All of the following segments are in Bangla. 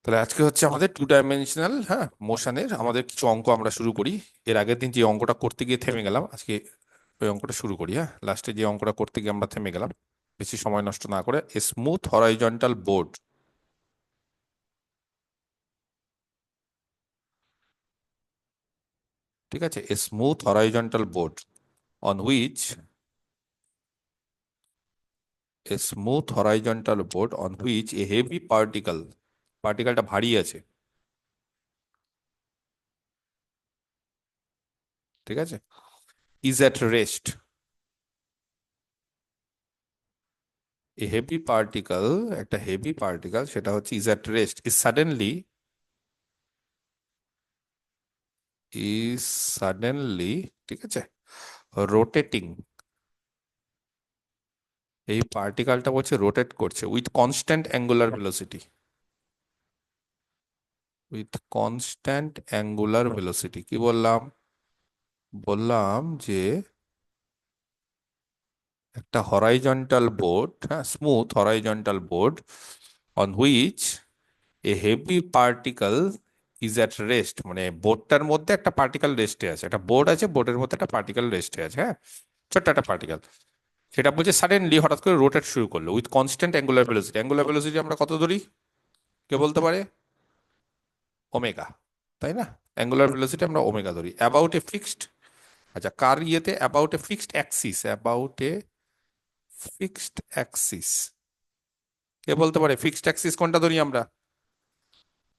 তাহলে আজকে হচ্ছে আমাদের 2 ডাইমেনশনাল মোশনের আমাদের কিছু অঙ্ক আমরা শুরু করি। এর আগের দিন যে অঙ্কটা করতে গিয়ে থেমে গেলাম, আজকে ওই অঙ্কটা শুরু করি। লাস্টে যে অঙ্কটা করতে গিয়ে আমরা থেমে গেলাম, বেশি সময় নষ্ট না করে। স্মুথ হরাইজন্টাল বোর্ড, ঠিক আছে, smooth horizontal board on which smooth horizontal board on which a heavy পার্টিকেলটা ভারী আছে, ঠিক আছে, is at rest. A heavy particle, একটা হেভি পার্টিকেল, সেটা হচ্ছে is at rest, is suddenly, ঠিক আছে, রোটেটিং। এই পার্টিকেলটা বলছে রোটেট করছে উইথ কনস্ট্যান্ট অ্যাঙ্গুলার ভেলোসিটি, কি বললাম? বললাম যে একটা horizontal board, smooth horizontal board on which a heavy particle is at rest, মানে বোর্ডটার মধ্যে একটা পার্টিকেল রেস্টে আছে, একটা বোর্ড আছে, বোর্ডের মধ্যে একটা পার্টিকেল রেস্টে আছে, ছোট্ট একটা পার্টিকেল। সেটা বলছে সাডেনলি হঠাৎ করে রোটেট শুরু করলো with constant angular velocity. Angular velocity আমরা কত ধরি? কে বলতে পারে? ওমেগা, তাই না? অ্যাঙ্গুলার ভেলোসিটি আমরা ওমেগা ধরি অ্যাবাউট এ ফিক্সড, আচ্ছা কার ইয়েতে? About a fixed axis. কে বলতে পারে ফিক্সড অ্যাক্সিস কোনটা ধরি আমরা?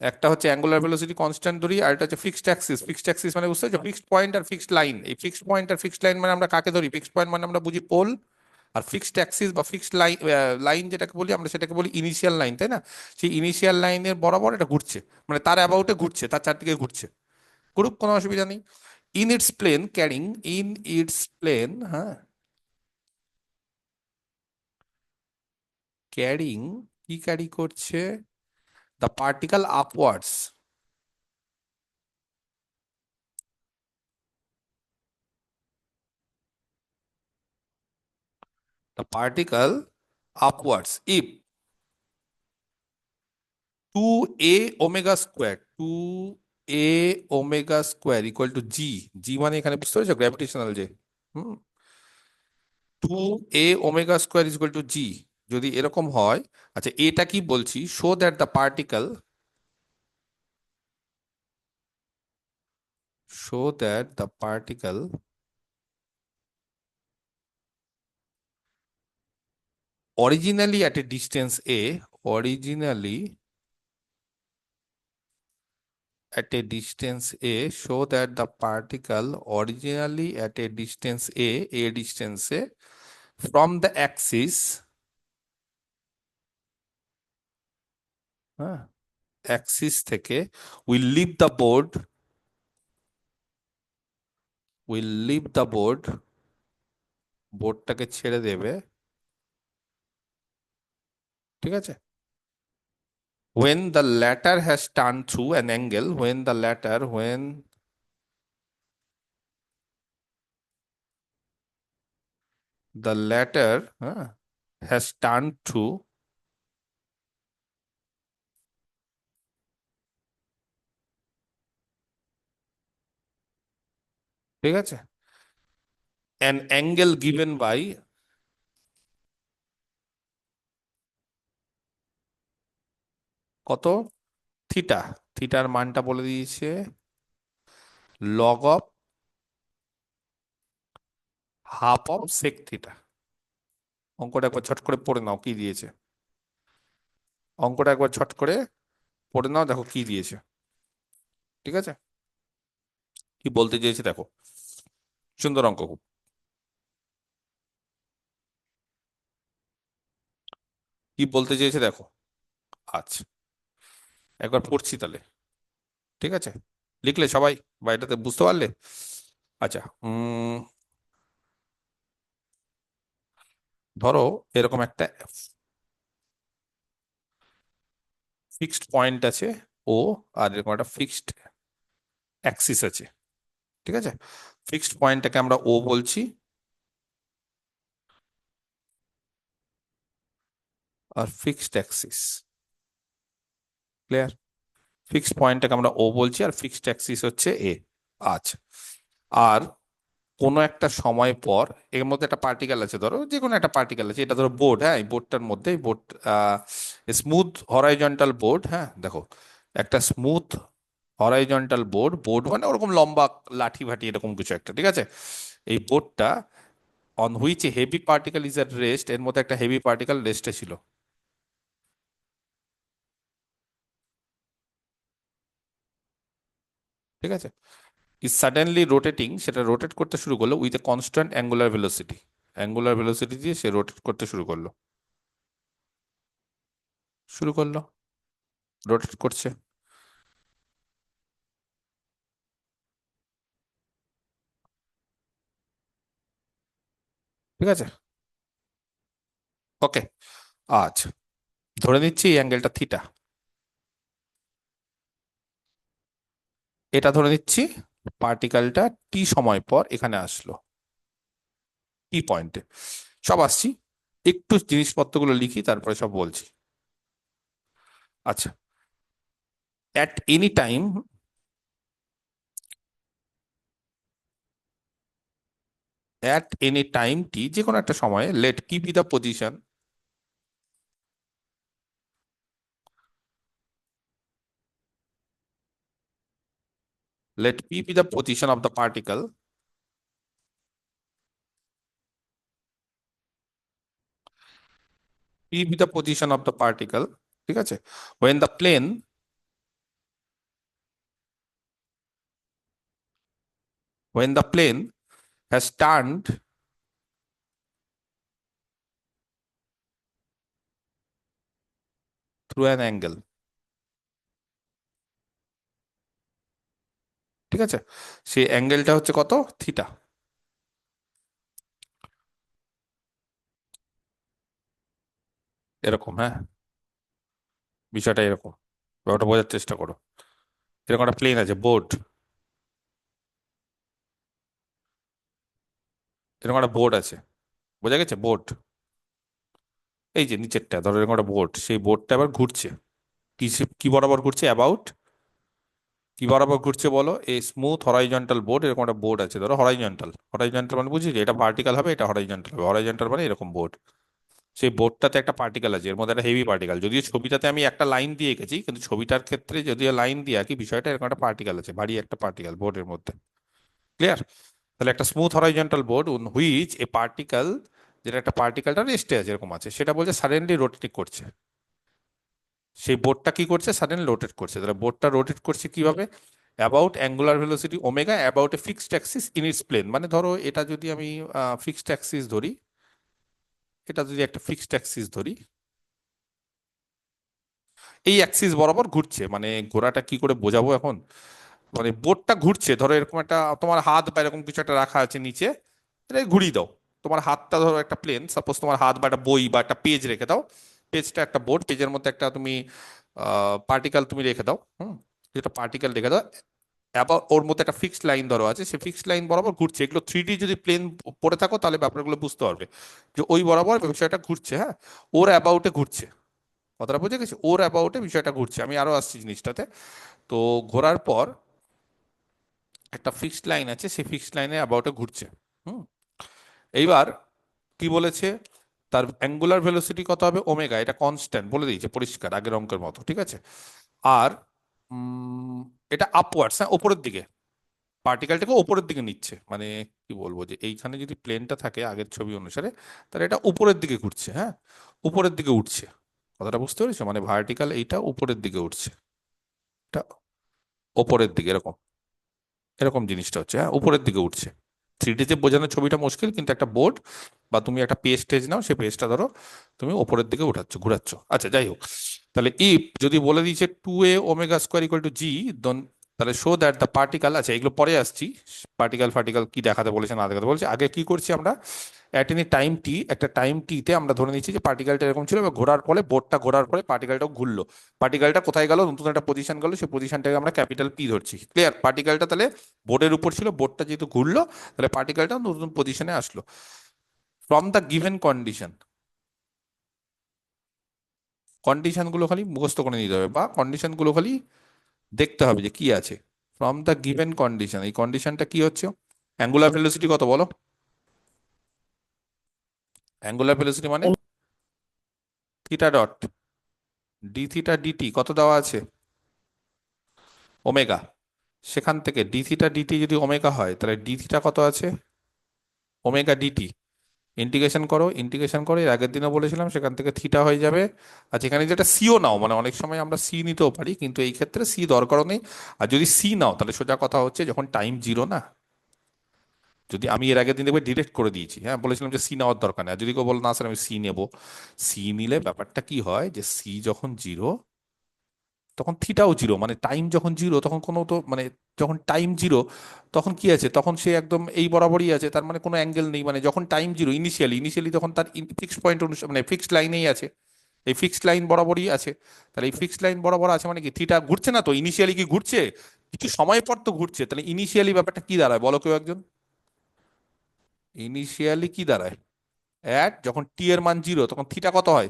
একটা হচ্ছে অ্যাঙ্গুলার ভেলোসিটি কনস্ট্যান্ট ধরি, আর এটা হচ্ছে ফিক্সড অ্যাক্সিস। ফিক্সড অ্যাক্সিস মানে বুঝতে পারছো, ফিক্সড পয়েন্ট আর ফিক্সড লাইন। এই ফিক্সড পয়েন্ট আর ফিক্সড লাইন মানে আমরা কাকে ধরি? ফিক্সড পয়েন্ট মানে আমরা বুঝি পোল, আর ফিক্সড অ্যাক্সিস বা ফিক্সড লাইন, লাইন যেটাকে বলি আমরা সেটাকে বলি ইনিশিয়াল লাইন, তাই না? সেই ইনিশিয়াল লাইনের বরাবর এটা ঘুরছে, মানে তার অ্যাবাউটে ঘুরছে, তার চারদিকে ঘুরছে। করুক, কোনো অসুবিধা নেই। In its plane carrying, in its plane, carrying, কি ক্যারি করছে? The particle upwards, the particle upwards if 2a omega square, 2a omega square equal to G. G মানে এখানে বুঝতে পেরেছো গ্র্যাভিটেশনাল যে, hmm, 2a omega square equal to G, যদি এরকম হয়। আচ্ছা এটা কি বলছি? Show that the particle originally at a distance a, originally at a distance a, show that the particle originally at a distance a distance a from the axis, হ্যাঁ, অ্যাক্সিস থেকে will leave the board, বোর্ডটাকে ছেড়ে দেবে, ঠিক আছে, when the latter has turned through an angle, when the latter has turned through, ঠিক আছে, an angle given by কত? থিটা। থিটার মানটা বলে দিয়েছে log of half of sec theta. অঙ্কটা একবার ছট করে পড়ে নাও কি দিয়েছে। অঙ্কটা একবার ছট করে পড়ে নাও, দেখো কি দিয়েছে, ঠিক আছে, কি বলতে চেয়েছে দেখো। সুন্দর অঙ্ক খুব। কি বলতে চেয়েছে দেখো। আচ্ছা একবার পড়ছি তাহলে, ঠিক আছে, লিখলে সবাই বা এটাতে বুঝতে পারলে? আচ্ছা, ধরো এরকম একটা ফিক্সড পয়েন্ট আছে ও, আর এরকম একটা ফিক্সড অ্যাক্সিস আছে, ঠিক আছে। ফিক্সড পয়েন্টটাকে আমরা ও বলছি, আর ফিক্সড অ্যাক্সিস, ক্লিয়ার? ফিক্সড পয়েন্টটাকে আমরা ও বলছি, আর ফিক্সড অ্যাক্সিস হচ্ছে এ। আচ্ছা, আর কোনো একটা সময় পর এর মধ্যে একটা পার্টিকেল আছে, ধরো যে কোনো একটা পার্টিকেল আছে, এটা ধরো বোর্ড, হ্যাঁ, এই বোর্ডটার মধ্যে বোর্ড, স্মুথ হরাইজন্টাল বোর্ড, হ্যাঁ দেখো, একটা স্মুথ হরাইজন্টাল বোর্ড, বোর্ড মানে ওরকম লম্বা লাঠি ভাটি এরকম কিছু একটা, ঠিক আছে। এই বোর্ডটা on which a heavy particle is at rest, এর মধ্যে একটা হেভি পার্টিকেল রেস্টে ছিল, ঠিক আছে। ইজ সাডেনলি রোটেটিং, সেটা রোটেট করতে শুরু করলো with a constant angular velocity, angular velocity দিয়ে সে রোটেট করতে শুরু করলো, রোটেট করছে, ঠিক আছে। ওকে, আচ্ছা, ধরে নিচ্ছি এই অ্যাঙ্গেলটা থিটা, এটা ধরে নিচ্ছি পার্টিকেলটা টি সময় পর এখানে আসলো, টি পয়েন্টে। সব আসছি, একটু জিনিসপত্রগুলো লিখি তারপরে সব বলছি। আচ্ছা, at any time, at any time t, যে কোনো একটা সময়ে, লেট কি be the position, let p be the position of the particle, p be the position of the particle, ঠিক আছে, when the plane, when the plane has turned through an angle, ঠিক আছে, সেই অ্যাঙ্গেলটা হচ্ছে কত, থিটা, এরকম, হ্যাঁ, বিষয়টা এরকম, ওটা বোঝার চেষ্টা করো। এরকম একটা প্লেন আছে, বোর্ড, এরকম একটা বোর্ড আছে, বোঝা গেছে, বোর্ড, এই যে নিচেরটা ধরো এরকম একটা বোর্ড, সেই বোর্ডটা আবার ঘুরছে, কি বরাবর ঘুরছে, অ্যাবাউট কি বরাবর ঘুরছে বলো, এই স্মুথ হরাইজন্টাল বোর্ড, এরকম একটা বোর্ড আছে ধরো, হরাইজন্টাল, হরাইজন্টাল মানে বুঝলি, এটা ভার্টিক্যাল হবে, এটা হরাইজন্টাল হবে, হরাইজন্টাল মানে এরকম বোর্ড, সেই বোর্ডটাতে একটা পার্টিকেল আছে, এর মধ্যে একটা হেভি পার্টিকেল, যদিও ছবিটাতে আমি একটা লাইন দিয়ে এঁকেছি, কিন্তু ছবিটার ক্ষেত্রে যদিও লাইন দিয়ে কি বিষয়টা, এরকম একটা পার্টিকেল আছে, ভারী একটা পার্টিকেল বোর্ডের মধ্যে, ক্লিয়ার। তাহলে একটা smooth horizontal board on which A particle, যেটা একটা পার্টিকেলটা রেস্টে আছে এরকম আছে, সেটা বলছে সাডেনলি রোটেট করছে, সেই বোর্ডটা কি করছে, সাডেনলি রোটেট করছে, তাহলে বোর্ডটা রোটেট করছে কিভাবে, about angular velocity omega, about a fixed axis in its plane, মানে ধরো এটা যদি আমি ফিক্সড অ্যাক্সিস ধরি, এটা যদি একটা ফিক্সড অ্যাক্সিস ধরি, এই অ্যাক্সিস বরাবর ঘুরছে, মানে ঘোরাটা কি করে বোঝাবো এখন, মানে বোর্ডটা ঘুরছে, ধরো এরকম একটা তোমার হাত বা এরকম কিছু একটা রাখা আছে নিচে, এটা ঘুরিয়ে দাও, তোমার হাতটা ধরো একটা প্লেন, সাপোজ তোমার হাত বা একটা বই বা একটা পেজ রেখে দাও, পেজটা একটা বোর্ড, পেজের মধ্যে একটা তুমি পার্টিকেল তুমি রেখে দাও, যেটা পার্টিকেল রেখে দাও, আবার ওর মধ্যে একটা ফিক্সড লাইন ধরো আছে, সেই ফিক্সড লাইন বরাবর ঘুরছে, এগুলো 3D যদি প্লেন পড়ে থাকো তাহলে ব্যাপারগুলো বুঝতে পারবে, যে ওই বরাবর বিষয়টা ঘুরছে, হ্যাঁ, ওর অ্যাবাউটে ঘুরছে, কথাটা বুঝে গেছি, ওর অ্যাবাউটে বিষয়টা ঘুরছে, আমি আরো আসছি জিনিসটাতে। তো ঘোরার পর একটা ফিক্সড লাইন আছে, সেই ফিক্সড লাইনে অ্যাবাউটে ঘুরছে, হুম। এইবার কি বলেছে, তার অ্যাঙ্গুলার ভেলোসিটি কত হবে, ওমেগা, এটা কনস্ট্যান্ট বলে দিয়েছে পরিষ্কার, আগের অঙ্কের মতো, ঠিক আছে। আর উম, এটা আপওয়ার্ডস, হ্যাঁ, ওপরের দিকে, পার্টিকেলটাকে ওপরের দিকে নিচ্ছে, মানে কি বলবো, যে এইখানে যদি প্লেনটা থাকে আগের ছবি অনুসারে, তাহলে এটা উপরের দিকে ঘুরছে, হ্যাঁ, উপরের দিকে উঠছে, কথাটা বুঝতে পেরেছো, মানে ভার্টিক্যাল এইটা উপরের দিকে উঠছে, এটা ওপরের দিকে এরকম, এরকম জিনিসটা হচ্ছে, হ্যাঁ, উপরের দিকে উঠছে। 3D তে বোঝানোর ছবিটা মুশকিল, কিন্তু একটা বোর্ড বা তুমি একটা পেজ টেজ নাও, সেই পেজটা ধরো তুমি ওপরের দিকে উঠাচ্ছ, ঘুরাচ্ছ, আচ্ছা যাই হোক। তাহলে ইফ যদি বলে দিয়েছে 2a omega square equal to G, তাহলে শো দ্যাট দ্য পার্টিকেল, আচ্ছা এগুলো পরে আসছি, পার্টিকেল ফার্টিকেল কি দেখাতে বলেছে না দেখাতে বলছে, আগে কি করছি আমরা, অ্যাট এনি টাইম টি, একটা টাইম টি তে আমরা ধরে নিচ্ছি যে পার্টিকেলটা এরকম ছিল, এবার ঘোরার পরে বোর্ডটা ঘোরার পরে পার্টিকেলটাও ঘুরলো, পার্টিকেলটা কোথায় গেল, নতুন একটা পজিশন গেল, সেই পজিশনটাকে আমরা ক্যাপিটাল পি ধরছি, ক্লিয়ার, পার্টিকেলটা তাহলে বোর্ডের উপর ছিল, বোর্ডটা যেহেতু ঘুরলো, তাহলে পার্টিকেলটা নতুন পজিশনে আসলো, from the given condition, condition গুলো খালি মুখস্থ করে নিতে হবে, বা কন্ডিশন গুলো খালি দেখতে হবে যে কি আছে ফ্রম দ্য গিভেন কন্ডিশন। এই কন্ডিশনটা কি হচ্ছে? অ্যাঙ্গুলার ভেলোসিটি কত বলো? অ্যাঙ্গুলার ভেলোসিটি মানে theta dot d theta dt কত দেওয়া আছে? ওমেগা। সেখান থেকে ডি থিটা ডিটি যদি ওমেগা হয় তাহলে ডি থিটা কত আছে? Omega dt. ইন্টিগ্রেশন করো, ইন্টিগ্রেশন করে এর আগের দিনও বলেছিলাম সেখান থেকে থিটা হয়ে যাবে। আর যেখানে যেটা সিও নাও, মানে অনেক সময় আমরা সি নিতেও পারি কিন্তু এই ক্ষেত্রে সি দরকারও নেই। আর যদি সি নাও তাহলে সোজা কথা হচ্ছে যখন টাইম জিরো না, যদি আমি এর আগের দিন দেখবে ডিরেক্ট করে দিয়েছি, হ্যাঁ বলেছিলাম যে সি নেওয়ার দরকার নেই, আর যদি কেউ বলো না স্যার আমি সি নেবো, সি নিলে ব্যাপারটা কি হয় যে সি যখন জিরো তখন থিটাও জিরো, মানে টাইম যখন জিরো তখন কোনো তো মানে যখন টাইম জিরো তখন কি আছে, তখন সে একদম এই বরাবরই আছে, তার মানে কোনো অ্যাঙ্গেল নেই, মানে যখন টাইম জিরো ইনিশিয়ালি তখন তার ফিক্সড পয়েন্ট অনুসারে মানে ফিক্সড লাইনেই আছে, এই ফিক্সড লাইন বরাবরই আছে। তাহলে এই ফিক্সড লাইন বরাবর আছে মানে কি থিটা ঘুরছে না তো, ইনিশিয়ালি কি ঘুরছে? কিছু সময় পর তো ঘুরছে, তাহলে ইনিশিয়ালি ব্যাপারটা কি দাঁড়ায় বলো কেউ একজন? ইনিশিয়ালি কি দাঁড়ায়? যখন টি এর মান জিরো তখন থিটা কত হয়?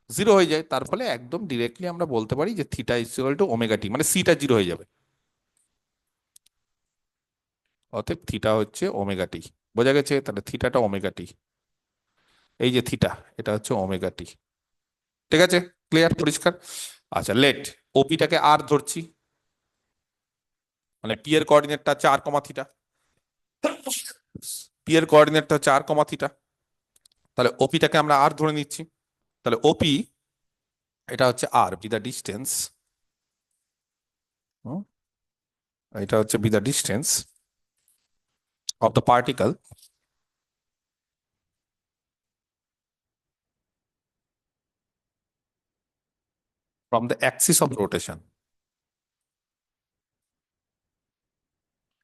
জিরো হয়ে যায়। তার ফলে একদম ডিরেক্টলি আমরা বলতে পারি যে theta is equal to omega t, মানে সিটা জিরো হয়ে যাবে। অতএব থিটা হচ্ছে ওমেগা টি। বোঝা গেছে? তাহলে থিটাটা ওমেগা টি, এই যে থিটা, এটা হচ্ছে ওমেগা টি। ঠিক আছে? ক্লিয়ার, পরিষ্কার? আচ্ছা লেট ওপিটাকে আর ধরছি, মানে পি এর কোঅর্ডিনেটটা হচ্ছে আর কমা থিটা, পি এর কোঅর্ডিনেটটা হচ্ছে আর কমা থিটা, তাহলে ওপিটাকে আমরা আর ধরে নিচ্ছি। তাহলে ওপি এটা হচ্ছে আর বি দা ডিস্টেন্স, এটা হচ্ছে be the distance of the particle from the axis of rotation.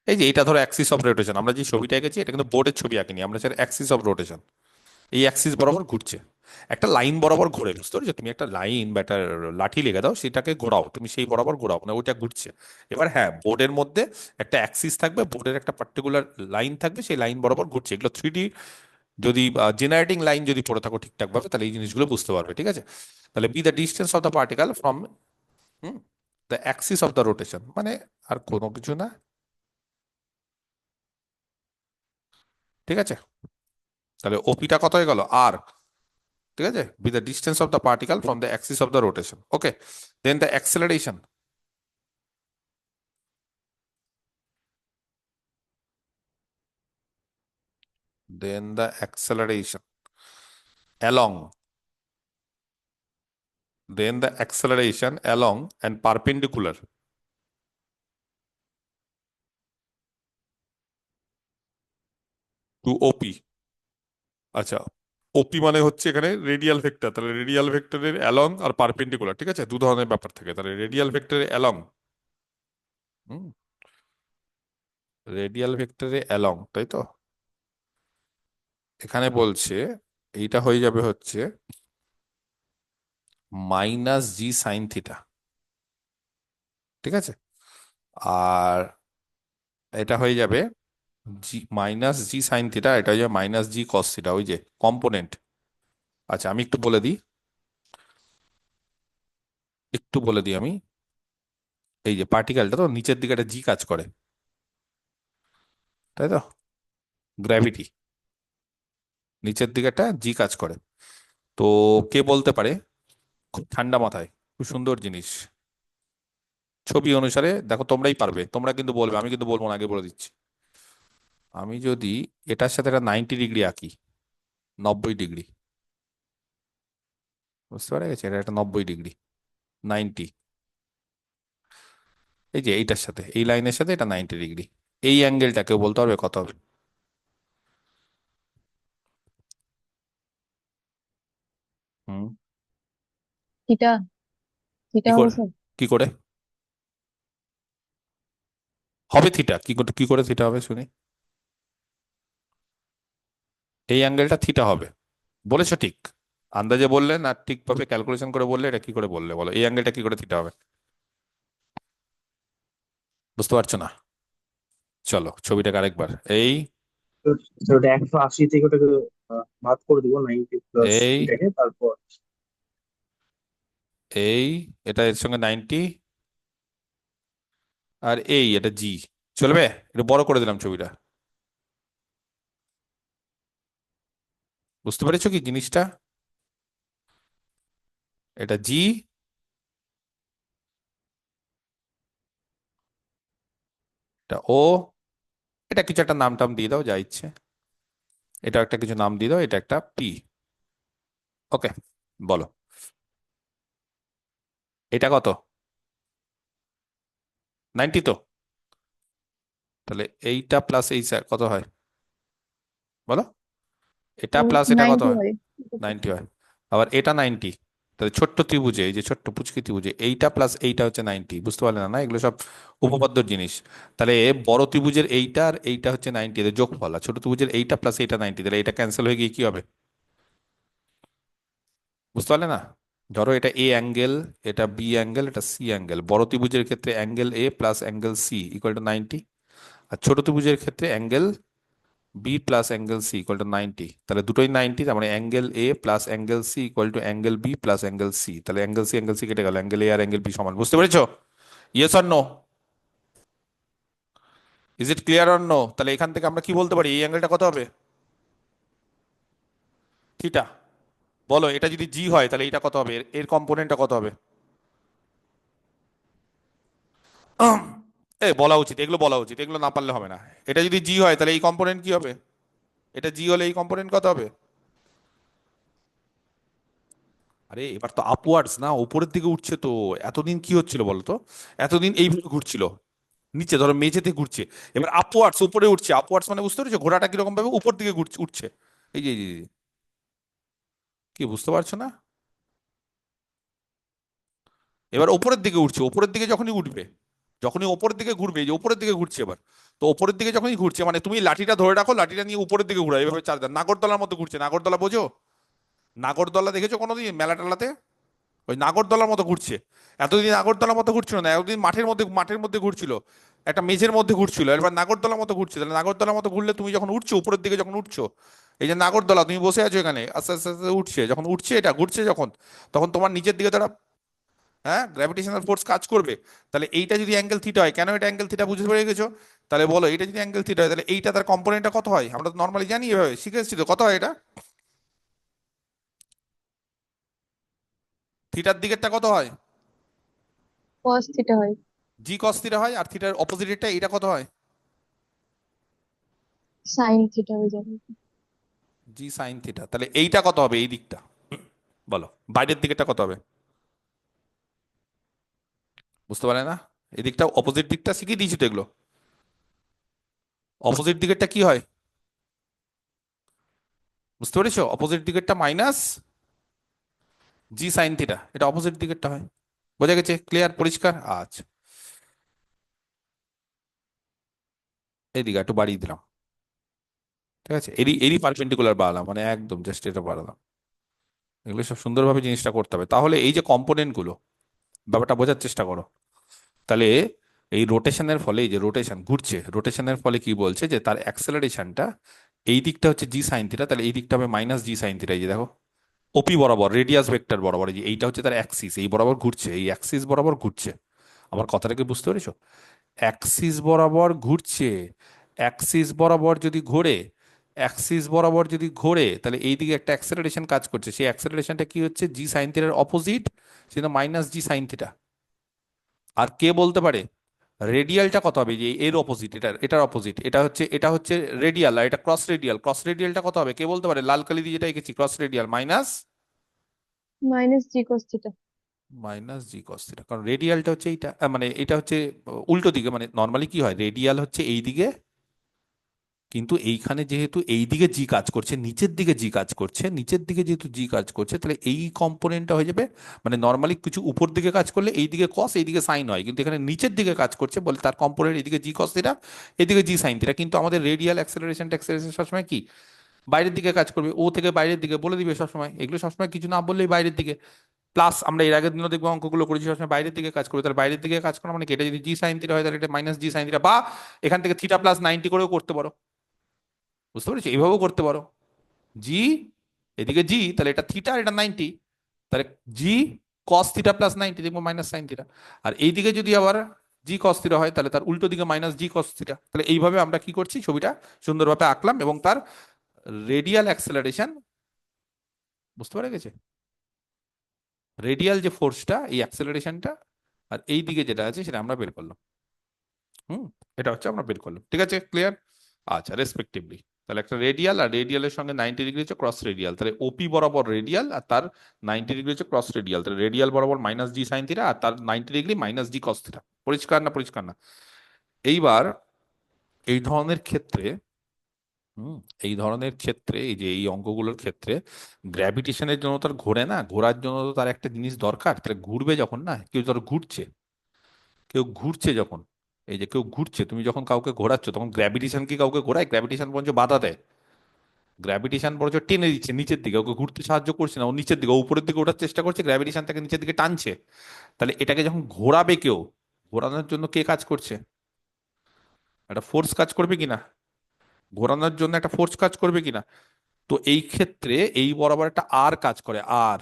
এই যে এটা ধরো অ্যাক্সিস অফ রোটেশন, আমরা যে ছবিটা এঁকেছি এটা কিন্তু বোর্ডের ছবি আঁকিনি আমরা, সেটা অ্যাক্সিস অফ রোটেশন। এই অ্যাক্সিস বরাবর ঘুরছে, একটা লাইন বরাবর ঘোরে, বুঝতে পারছো? তুমি একটা লাইন বা একটা লাঠি লেগে দাও, সেটাকে ঘোরাও, তুমি সেই বরাবর ঘোরাও, মানে ওইটা ঘুরছে। এবার হ্যাঁ, বোর্ডের মধ্যে একটা অ্যাক্সিস থাকবে, বোর্ডের একটা পার্টিকুলার লাইন থাকবে, সেই লাইন বরাবর ঘুরছে। এগুলো 3D যদি জেনারেটিং লাইন যদি পড়ে থাকো ঠিকঠাক ভাবে তাহলে এই জিনিসগুলো বুঝতে পারবে। ঠিক আছে? তাহলে B the distance of the particle from the axis of the rotation, মানে আর কোনো কিছু না। ঠিক আছে? তাহলে ওপিটা কত হয়ে গেল? আর। ঠিক আছে? Be the distance of the particle from the axis of the rotation. Okay, then the acceleration, then the acceleration along, then the acceleration along and perpendicular to OP। আচ্ছা, ওপি মানে হচ্ছে এখানে রেডিয়াল ভেক্টর, তাহলে রেডিয়াল ভেক্টরের অ্যালং আর পারপেন্ডিকুলার। ঠিক আছে? দু ধরনের ব্যাপার থাকে, তাহলে রেডিয়াল ভেক্টরের অ্যালং, রেডিয়াল ভেক্টরের অ্যালং, তাই তো? এখানে বলছে এইটা হয়ে যাবে হচ্ছে মাইনাস জি সাইন থিটা। ঠিক আছে? আর এটা হয়ে যাবে জি মাইনাস জি সাইন থিটা, এটা হয়ে যাবে মাইনাস জি কস থিটা, ওই যে কম্পোনেন্ট। আচ্ছা আমি একটু বলে দিই আমি, এই যে পার্টিকেলটা তো নিচের দিকে একটা জি কাজ করে, তাই তো? গ্র্যাভিটি, নিচের দিকে একটা জি কাজ করে। তো কে বলতে পারে খুব ঠান্ডা মাথায়, খুব সুন্দর জিনিস, ছবি অনুসারে দেখো, তোমরাই পারবে, তোমরা কিন্তু বলবে, আমি কিন্তু বলবো না, আগে বলে দিচ্ছি। আমি যদি এটার সাথে একটা 90 ডিগ্রি আঁকি, 90 ডিগ্রি, বুঝতে পারা গেছে? এটা একটা 90 ডিগ্রি, 90, এই যে এইটার সাথে এই লাইনের সাথে এটা 90 ডিগ্রি, এই অ্যাঙ্গেলটা কেউ বলতে পারবে কত হবে? হুম। থিটা কি থিটা হবে করে? স্যার। কি করে হবে থিটা? কি করে থিটা হবে শুনি? এই অ্যাঙ্গেলটা থিটা হবে বলেছো ঠিক, আন্দাজে বললে না ঠিকভাবে ক্যালকুলেশন করে বললে? এটা কি করে বললে বলো, এই অ্যাঙ্গেলটা কি করে থিটা হবে? বুঝতে পারছো না? চলো ছবিটাকে আরেকবার, এই তো তো ওটা 180 থেকে ওটাকে বাদ করে দিব 90 প্লাস এই এটাকে, তারপর এই এটা এর সঙ্গে 90, আর এটা জি। চলবে? এটা বড় করে দিলাম ছবিটা। বুঝতে পেরেছো কি জিনিসটা? এটা জি, এটা ও, এটা কিছু একটা নাম টাম দিয়ে দাও যা ইচ্ছে, এটা একটা কিছু নাম দিয়ে দাও, এটা একটা পি। ওকে, বলো এটা কত? 90 তো? তাহলে এইটা প্লাস এই কত হয় বলো? এটা প্লাস এটা কত 90 হয়? হয়। 90 হয়। আবার এটা 90। তাহলে ছোট্ট ত্রিভুজে, এই যে ছোট্ট পুচকি ত্রিভুজে এইটা প্লাস এইটা হচ্ছে 90। বুঝতে পারলে না? না, এগুলো সব উপপাদ্যর জিনিস। তাহলে বড় ত্রিভুজের এইটা আর এইটা হচ্ছে 90, এদের যোগফল। আর ছোট ত্রিভুজের এইটা প্লাস এইটা 90, তাহলে এটা ক্যান্সেল হয়ে গিয়ে কি হবে? বুঝতে পারলে না? ধরো এটা এ অ্যাঙ্গেল, এটা বি অ্যাঙ্গেল, এটা সি অ্যাঙ্গেল। বড় ত্রিভুজের ক্ষেত্রে angle A plus angle C equal to 90, আর ছোট ত্রিভুজের ক্ষেত্রে angle B plus angle C equal to 90। তাহলে দুটোই 90, তার মানে angle A plus angle C equal to angle B plus angle C. তাহলে অ্যাঙ্গেল সি কেটে গেল, অ্যাঙ্গেল এ আর অ্যাঙ্গেল বি সমান। বুঝতে পেরেছো? Yes or no? Is it clear or no? তাহলে এখান থেকে আমরা কি বলতে পারি? এই অ্যাঙ্গেলটা কত হবে? থিটা। বলো, এটা যদি জি হয় তাহলে এটা কত হবে? এর কম্পোনেন্টটা কত হবে? বলা উচিত, এগুলো বলা উচিত, এগুলো না পারলে হবে না। এটা যদি জি হয় তাহলে এই কম্পোনেন্ট কি হবে? এটা জি হলে এই কম্পোনেন্ট কত হবে? আরে এবার তো আপওয়ার্ডস না, উপরের দিকে উঠছে তো। এতদিন কি হচ্ছিল বলো তো? এতদিন এইভাবে ঘুরছিল, নিচে ধরো মেঝেতে ঘুরছে, এবার আপওয়ার্ডস উপরে উঠছে। আপওয়ার্ডস মানে বুঝতে পেরেছো ঘোড়াটা কিরকম ভাবে উপর দিকে ঘুরছে, উঠছে। এই যে, কি বুঝতে পারছো না? এবার উপরের দিকে উঠছে, উপরের দিকে যখনই উঠবে, যখনই উপরের দিকে ঘুরবে, এই যে উপরের দিকে ঘুরছে এবার। তো উপরের দিকে যখনই ঘুরছে মানে তুমি লাঠিটা ধরে রাখো, লাঠিটা নিয়ে উপরের দিকে ঘুরাও, এইভাবে চার নাগরদোলার মতো ঘুরছে। নাগরদোলা বোঝো? নাগরদোলা দেখেছো কোনোদিন মেলা টেলাতে? ওই নাগরদোলার মতো ঘুরছে। এতদিন নাগরদোলার মতো ঘুরছিল না, এতদিন মাঠের মধ্যে ঘুরছিল, একটা মেঝের মধ্যে ঘুরছিল। এবার নাগরদোলার মতো ঘুরছে। তাহলে নাগরদোলার মতো ঘুরলে তুমি যখন উঠছো উপরের দিকে, যখন উঠছো, এই যে নাগরদোলা, তুমি বসে আছো এখানে, আস্তে আস্তে আস্তে উঠছে, যখন উঠছে এটা ঘুরছে যখন, তখন তোমার নিচের দিকে তারা, হ্যাঁ, গ্র্যাভিটেশনাল ফোর্স কাজ করবে। তাহলে এইটা যদি অ্যাঙ্গেল থিটা হয়, কেন এটা অ্যাঙ্গেল থিটা বুঝতে পেরে গেছো? তাহলে বলো, এটা যদি অ্যাঙ্গেল থিটা হয় তাহলে এইটা তার কম্পোনেন্টটা কত হয়? আমরা তো নর্মালি জানি, এভাবে শিখে এসেছি তো। কত হয় এটা? থিটার দিকেরটা কত হয়? cos থিটা হয়। জি কস থিটা হয়। আর থিটার অপোজিটটা এটা কত হয়? sin থিটা হয়ে যাবে। জি সাইন থিটা। তাহলে এইটা কত হবে এই দিকটা? বলো, বাইরের দিকেরটা কত হবে? বুঝতে পারে না? এই দিকটা অপোজিট দিকটা শিখিয়ে দিয়েছি তো এগুলো। অপোজিট দিকেরটা কি হয়? বুঝতে পেরেছো? অপোজিট দিকেরটা মাইনাস জি সাইন থিটা, এটা অপোজিট দিকেরটা হয়। বোঝা গেছে? ক্লিয়ার, পরিষ্কার? আচ্ছা, এইদিকে একটু বাড়িয়ে দিলাম। ঠিক আছে, এরই পারপেন্ডিকুলার বাড়ালাম, মানে একদম জাস্ট এটা বাড়ালাম। এগুলো সব সুন্দরভাবে জিনিসটা করতে হবে। তাহলে এই যে কম্পোনেন্ট গুলো, ব্যাপারটা বোঝার চেষ্টা করো। তাহলে এই রোটেশনের ফলে, এই যে রোটেশন ঘুরছে, রোটেশনের ফলে কি বলছে যে তার অ্যাক্সেলারেশনটা, এই দিকটা হচ্ছে জি সাইন থিটা, তাহলে এই দিকটা হবে মাইনাস জি সাইন থিটা। এই যে দেখো, ওপি বরাবর, রেডিয়াস ভেক্টর বরাবর, এই যে এইটা হচ্ছে তার অ্যাক্সিস, এই বরাবর ঘুরছে, এই অ্যাক্সিস বরাবর ঘুরছে। আমার কথাটাকে বুঝতে পেরেছো? অ্যাক্সিস বরাবর ঘুরছে। অ্যাক্সিস বরাবর যদি ঘোরে, অ্যাক্সিস বরাবর যদি ঘোরে, তাহলে এই দিকে একটা অ্যাক্সেলারেশন কাজ করছে। সেই অ্যাক্সেলারেশনটা কি হচ্ছে? জি সাইন থিটার অপোজিট, সেটা মাইনাস জি সাইন থিটা। আর কে বলতে পারে রেডিয়ালটা কত হবে? যে এর অপোজিট, এটার অপোজিট, এটা হচ্ছে রেডিয়াল, আর এটা ক্রস রেডিয়াল। ক্রস রেডিয়ালটা কত হবে কে বলতে পারে? লাল কালি দিয়ে যেটা এঁকেছি, ক্রস রেডিয়াল মাইনাস জি cos theta. Minus G cos theta. কারণ রেডিয়ালটা হচ্ছে এইটা, মানে এটা হচ্ছে উল্টো দিকে। মানে নর্মালি কি হয়, রেডিয়াল হচ্ছে এই দিকে, কিন্তু এইখানে যেহেতু এই দিকে জি কাজ করছে, নিচের দিকে জি কাজ করছে, নিচের দিকে যেহেতু জি কাজ করছে, তাহলে এই কম্পোনেন্টটা হয়ে যাবে, মানে নর্মালি কিছু উপর দিকে কাজ করলে এই দিকে কস এই দিকে সাইন হয়, কিন্তু এখানে নিচের দিকে কাজ করছে বলে তার কম্পোনেন্ট এদিকে জি কস থিটা, এদিকে জি সাইন থিটা। কিন্তু আমাদের রেডিয়াল অ্যাক্সেলারেশন সবসময় কি বাইরের দিকে কাজ করবে, ও থেকে বাইরের দিকে বলে দিবে সবসময়। এগুলো সবসময় কিছু না বললেই বাইরের দিকে। প্লাস আমরা এর আগের দিনও দেখবো অঙ্কগুলো করেছি, সবসময় বাইরের দিকে কাজ করবে। তাহলে বাইরের দিকে কাজ করা মানে কি? এটা যদি জি সাইন থিটা হয় তাহলে এটা মাইনাস জি সাইন থিটা, বা এখান থেকে থিটা প্লাস 90 করেও করতে পারো। বুঝতে পেরেছি? এইভাবেও করতে পারো। জি, এদিকে জি, তাহলে এটা থিটা, এটা 90, তাহলে জি কস থিটা প্লাস 90 দেখবো মাইনাস সাইন থিটা। আর এইদিকে যদি আবার জি কস থিটা হয় তাহলে তার উল্টো দিকে মাইনাস জি কস থিটা। তাহলে এইভাবে আমরা কি করছি, ছবিটা সুন্দরভাবে আঁকলাম এবং তার রেডিয়াল অ্যাক্সেলারেশন বুঝতে পারা গেছে। রেডিয়াল যে ফোর্সটা, এই অ্যাক্সেলারেশনটা, আর এই দিকে যেটা আছে সেটা আমরা বের করলাম। হুম, এটা হচ্ছে আমরা বের করলাম, ঠিক আছে, ক্লিয়ার। আচ্ছা, রেসপেক্টিভলি তাহলে একটা রেডিয়াল, আর রেডিয়ালের সঙ্গে 90 ডিগ্রি হচ্ছে ক্রস রেডিয়াল, তাহলে ওপি বরাবর রেডিয়াল আর তার 90 ডিগ্রি হচ্ছে ক্রস রেডিয়াল, তাহলে রেডিয়াল বরাবর মাইনাস জি সাইন থিটা আর তার 90 degree minus G cos theta. পরিষ্কার না? পরিষ্কার না? এইবার এই ধরনের ক্ষেত্রে, হুম, এই ধরনের ক্ষেত্রে এই যে এই অঙ্কগুলোর ক্ষেত্রে গ্র্যাভিটেশনের জন্য তার ঘোরে না, ঘোরার জন্য তো তার একটা জিনিস দরকার, তাহলে ঘুরবে যখন, না কেউ ধর ঘুরছে, কেউ ঘুরছে যখন, এই যে কেউ ঘুরছে, তুমি যখন কাউকে ঘোরাচ্ছ তখন গ্র্যাভিটেশন কি কাউকে ঘোরায়? গ্র্যাভিটেশন বরঞ্চ বাধা দেয়, গ্র্যাভিটেশন বরঞ্চ টেনে দিচ্ছে নিচের দিকে, ওকে ঘুরতে সাহায্য করছে না, ও নিচের দিকে, ও উপরের দিকে ওঠার চেষ্টা করছে, গ্র্যাভিটেশন তাকে নিচের দিকে টানছে। তাহলে এটাকে যখন ঘোরাবে কেউ, ঘোরানোর জন্য কে কাজ করছে? একটা ফোর্স কাজ করবে কিনা? ঘোরানোর জন্য একটা ফোর্স কাজ করবে কিনা? তো এই ক্ষেত্রে এই বরাবর একটা আর কাজ করে, আর